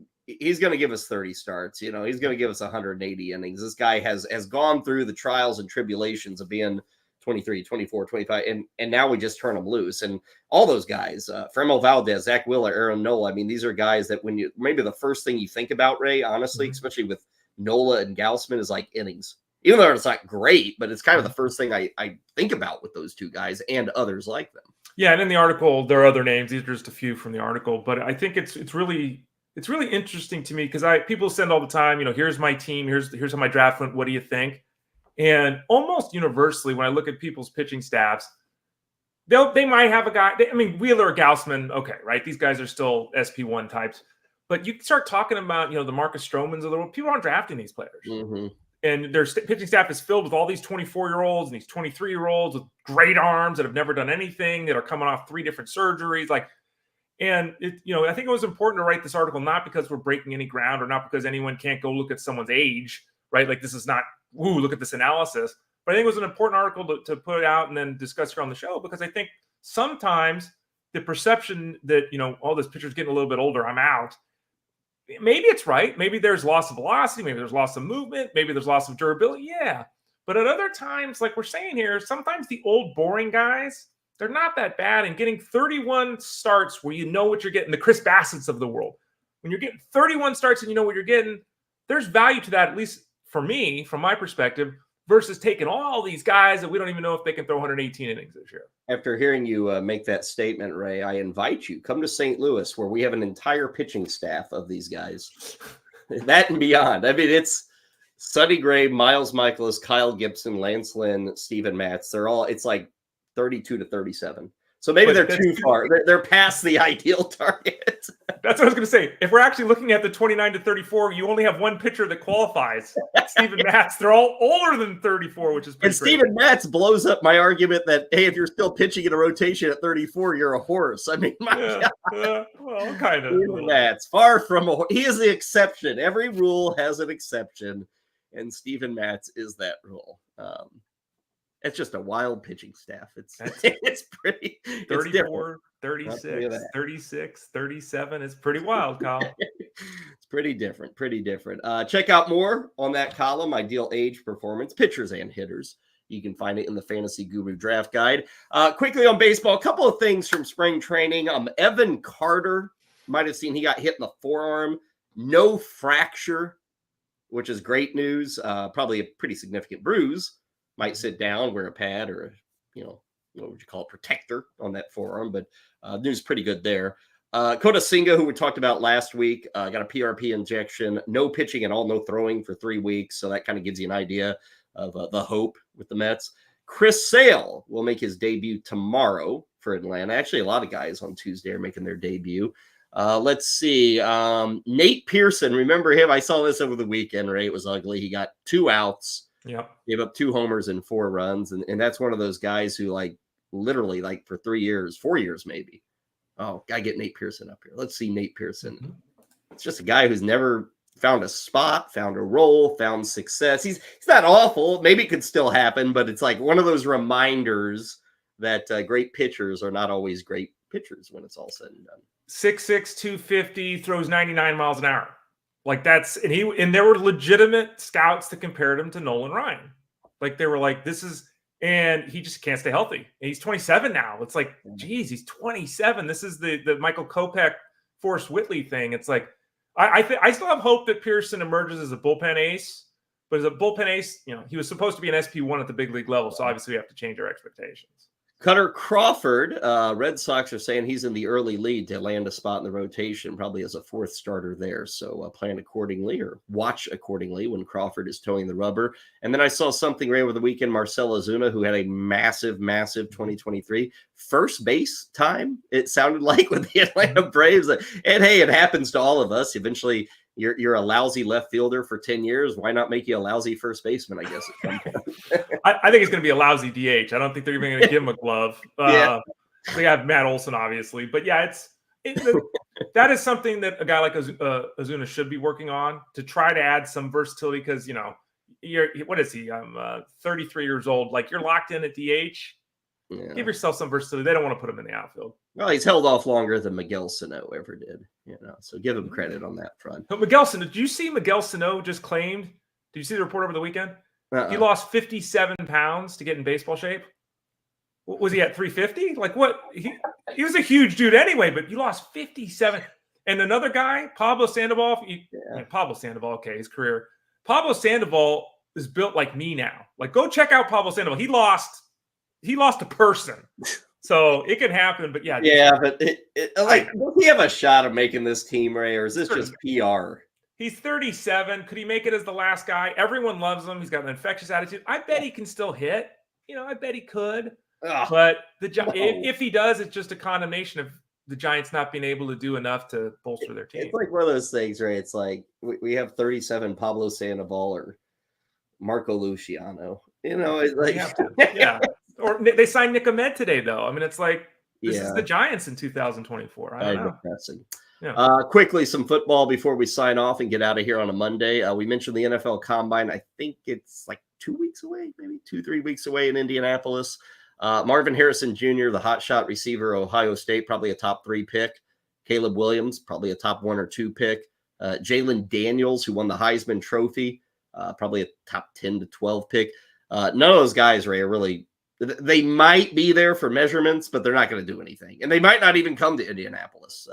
B: he's going to give us 30 starts. He's going to give us 180 innings. This guy has gone through the trials and tribulations of being 23, 24, 25, and now we just turn him loose. And all those guys, Fremel Valdez, Zach Wheeler, Aaron Nola, I mean, these are guys that when maybe the first thing you think about, Ray, honestly, especially with Nola and Gausman, is like innings. Even though it's not great, but it's kind of the first thing I think about with those two guys and others like them.
A: Yeah, and in the article, there are other names. These are just a few from the article, but I think it's really interesting to me because people send all the time, here's my team, here's how my draft went, what do you think? And almost universally, when I look at people's pitching staffs, they might have a guy. Wheeler or Gausman, okay, right? These guys are still SP1 types, but you start talking about the Marcus Stromans of the world. People aren't drafting these players, and their pitching staff is filled with all these 24-year-olds and these 23-year-olds with great arms that have never done anything, that are coming off 3 different surgeries. And I think it was important to write this article, not because we're breaking any ground or not because anyone can't go look at someone's age, right? Like, this is not, look at this analysis. But I think it was an important article to put out and then discuss here on the show, because I think sometimes the perception that, all this pitcher's getting a little bit older, I'm out. Maybe it's right. Maybe there's loss of velocity. Maybe there's loss of movement. Maybe there's loss of durability. Yeah. But at other times, like we're saying here, sometimes the old boring guys, they're not that bad. And getting 31 starts where you know what you're getting, the Chris Bassets of the world, when you're getting 31 starts and you know what you're getting, there's value to that, at least for me, from my perspective, versus taking all these guys that we don't even know if they can throw 118 innings this year.
B: After hearing you make that statement, Ray, I invite you, come to St. Louis, where we have an entire pitching staff of these guys. That and beyond. I mean, it's Sonny Gray, Miles Michaelis, Kyle Gibson, Lance Lynn, Steven Matz. It's like 32 to 37. So maybe they're too far. They're past the ideal target.
A: That's what I was going to say. If we're actually looking at the 29 to 34, you only have one pitcher that qualifies. Steven Matz. They're all older than 34, which is pretty great.
B: Steven Matz blows up my argument that, hey, if you're still pitching in a rotation at 34, you're a horse. I mean, my God.
A: Well, kind of.
B: Steven Matz, far from a horse. He is the exception. Every rule has an exception, and Steven Matz is that rule. It's just a wild pitching staff. It's pretty
A: 34, 36, 36, 37. It's pretty wild, Kyle.
B: It's pretty different. Check out more on that column, Ideal Age Performance, Pitchers and Hitters. You can find it in the Fantasy Guru Draft Guide. Quickly on baseball, a couple of things from spring training. Evan Carter, might have seen he got hit in the forearm. No fracture, which is great news. Probably a pretty significant bruise. Might sit down, wear a pad or, what would you call it, protector on that forearm. But news pretty good there. Kota Singa, who we talked about last week, got a PRP injection. No pitching at all, no throwing for 3 weeks. So that kind of gives you an idea of the hope with the Mets. Chris Sale will make his debut tomorrow for Atlanta. Actually, a lot of guys on Tuesday are making their debut. Let's see. Nate Pearson, remember him? I saw this over the weekend, Ray. It was ugly. He got 2 outs.
A: Yep.
B: Gave up 2 homers and 4 runs. And that's one of those guys who literally for 3 years, 4 years maybe. Oh, gotta get Nate Pearson up here. Let's see Nate Pearson. Mm-hmm. It's just a guy who's never found a spot, found a role, found success. He's not awful. Maybe it could still happen, but it's like one of those reminders that great pitchers are not always great pitchers when it's all said and done. 6'6",
A: 250, throws 99 miles an hour. And there were legitimate scouts that compared him to Nolan Ryan. They were like, and he just can't stay healthy. And he's 27 now. It's like, geez, he's 27. This is the Michael Kopech, Forrest Whitley thing. It's like, I still have hope that Pearson emerges as a bullpen ace, but as a bullpen ace, he was supposed to be an SP1 at the big league level. So obviously we have to change our expectations.
B: Cutter Crawford, Red Sox are saying he's in the early lead to land a spot in the rotation, probably as a 4th starter there. So plan accordingly or watch accordingly when Crawford is towing the rubber. And then I saw something right over the weekend, Marcell Ozuna, who had a massive 2023 first base time. It sounded like with the Atlanta Braves. And hey, it happens to all of us. Eventually, you're a lousy left fielder for 10 years. Why not make you a lousy first baseman, I guess.
A: I think it's going to be a lousy DH. I don't think they're even going to give him a glove. We have Matt Olson, obviously. But yeah, that is something that a guy like Ozuna should be working on, to try to add some versatility, because, what is he? I'm 33 years old. You're locked in at DH. Yeah. Give yourself some versatility. They don't want to put him in the outfield.
B: Well, he's held off longer than Miguel Sano ever did, so give him credit on that front.
A: But Miguel Sano, did you see Miguel Sano just claimed? Did you see the report over the weekend? He lost 57 pounds to get in baseball shape. What was he at, 350? What? He was a huge dude anyway, but you lost 57. And another guy, Pablo Sandoval. Pablo Sandoval, okay, his career. Pablo Sandoval is built like me now. Go check out Pablo Sandoval. He lost a person. So it can happen, but yeah.
B: Yeah, but does he have a shot of making this team, Ray, or is this just PR?
A: He's 37. Could he make it as the last guy? Everyone loves him. He's got an infectious attitude. I bet he can still hit. I bet he could. But if he does, it's just a condemnation of the Giants not being able to do enough to bolster their team.
B: It's like one of those things, right? It's like we have 37 Pablo Sandoval or Marco Luciano. It's
A: You
B: like,
A: have to. Yeah. Or they signed Nick Ahmed today, though. I mean, it's like this is the Giants in 2024. I don't know.
B: Depressing.
A: Yeah.
B: Quickly, some football before we sign off and get out of here on a Monday. We mentioned the NFL Combine. I think it's like 2 weeks away, maybe 2-3 weeks away in Indianapolis. Marvin Harrison Jr., the hotshot receiver, Ohio State, probably a top 3 pick. Caleb Williams, probably a top 1 or 2 pick. Jalen Daniels, who won the Heisman Trophy, probably a top 10 to 12 pick. None of those guys, Ray, are really – they might be there for measurements, but they're not going to do anything. And they might not even come to Indianapolis.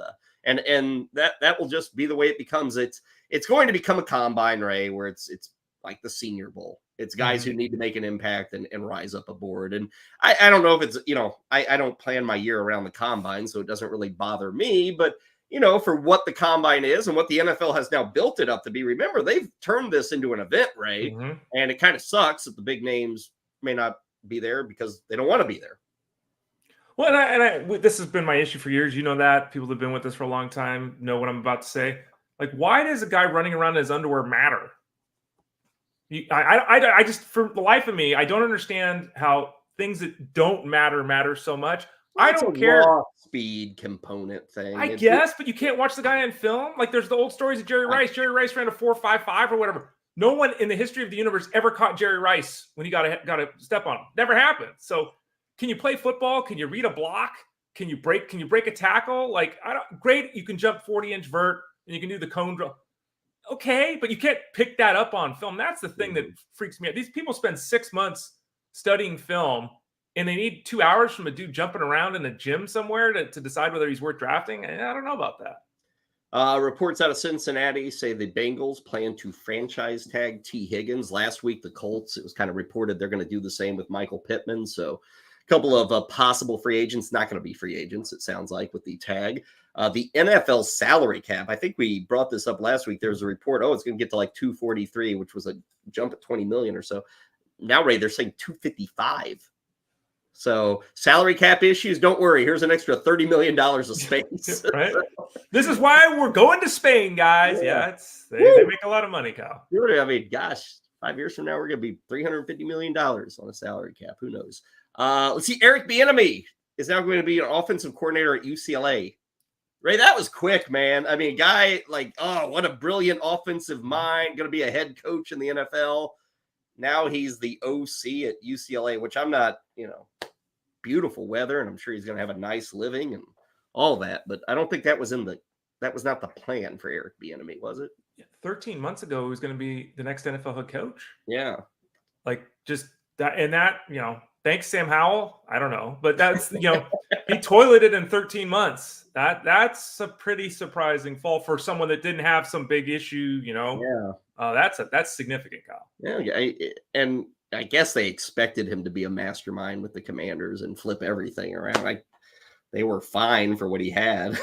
B: And that will just be the way it becomes. It's going to become a combine, Ray, where it's like the Senior Bowl. It's guys who need to make an impact and rise up aboard. And I don't know if it's, I don't plan my year around the combine, so it doesn't really bother me. But, for what the combine is and what the NFL has now built it up to be, remember, they've turned this into an event, Ray. And it kind of sucks that the big names may not be there because they don't want to be there.
A: Well, and this has been my issue for years. You know that. People that have been with us for a long time know what I'm about to say. Like, why does a guy running around in his underwear matter? I just, for the life of me, I don't understand how things that don't matter so much.
B: Well,
A: I don't care.
B: Raw speed component thing.
A: I guess, but you can't watch the guy on film. Like, there's the old stories of Jerry Rice. Jerry Rice ran a 4.55 or whatever. No one in the history of the universe ever caught Jerry Rice when he got a step on him. Never happened. So, can you play football? Can you read a block? Can you break a tackle? Like, great. You can jump 40-inch vert and you can do the cone drill. Okay, but you can't pick that up on film. That's the thing that freaks me out. These people spend 6 months studying film, and they need 2 hours from a dude jumping around in a gym somewhere to decide whether he's worth drafting. I don't know about that.
B: Reports out of Cincinnati say the Bengals plan to franchise tag T. Higgins. Last week, the Colts, it was kind of reported they're going to do the same with Michael Pittman. So a couple of possible free agents, not going to be free agents, it sounds like, with the tag. The NFL salary cap, I think we brought this up last week. There's a report, it's going to get to like 243, which was a jump at 20 million or so. Now, Ray, they're saying 255. So salary cap issues, don't worry. Here's an extra $30 million of space.
A: Right? This is why we're going to Spain, guys. Yeah, they make a lot of money, Kyle.
B: I mean, gosh, 5 years from now, we're going to be $350 million on a salary cap. Who knows? Let's see. Eric Bieniemy is now going to be an offensive coordinator at UCLA. Ray, that was quick, man. I mean, a guy like, what a brilliant offensive mind, going to be a head coach in the NFL. Now he's the OC at UCLA, which I'm not, beautiful weather, and I'm sure he's going to have a nice living and all that. But I don't think that was not the plan for Eric Bieniemy, was it?
A: 13 months ago, he was going to be the next NFL head coach.
B: Yeah.
A: Like, just that, and that, thanks, Sam Howell. I don't know, but that's, he toileted in 13 months. That's a pretty surprising fall for someone that didn't have some big issue,
B: Yeah.
A: That's significant, Kyle.
B: Yeah. And I guess they expected him to be a mastermind with the Commanders and flip everything around. They were fine for what he had.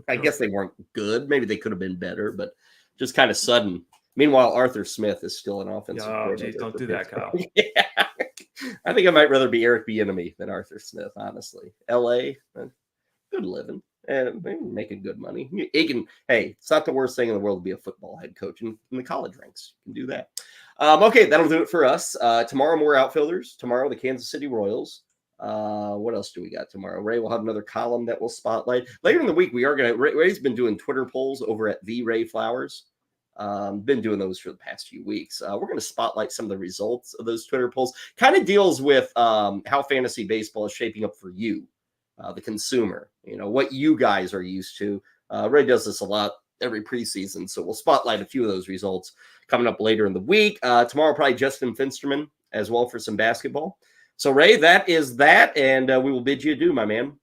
B: I guess they weren't good. Maybe they could have been better, but just kind of sudden. Meanwhile, Arthur Smith is still an offensive coordinator.
A: Geez, don't do that, Kyle.
B: Yeah. I think I might rather be Eric Bieniemy than Arthur Smith, honestly. LA, good living. And making good money. It's not the worst thing in the world to be a football head coach in the college ranks. You can do that. Okay, that'll do it for us. Tomorrow, more outfielders. Tomorrow, the Kansas City Royals. What else do we got tomorrow? Ray will have another column that will spotlight. Later in the week, Ray's been doing Twitter polls over at the Ray Flowers. Been doing those for the past few weeks. We're going to spotlight some of the results of those Twitter polls. Kind of deals with how fantasy baseball is shaping up for you. The consumer, what you guys are used to. Ray does this a lot every preseason, so we'll spotlight a few of those results coming up later in the week. Tomorrow, probably Justin Finsterman as well for some basketball. So, Ray, that is that, and we will bid you adieu, my man.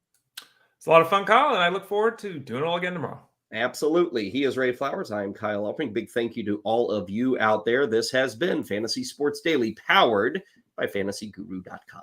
A: It's a lot of fun, Kyle, and I look forward to doing it all again tomorrow.
B: Absolutely. He is Ray Flowers. I am Kyle Elfrink. Big thank you to all of you out there. This has been Fantasy Sports Daily, powered by FantasyGuru.com.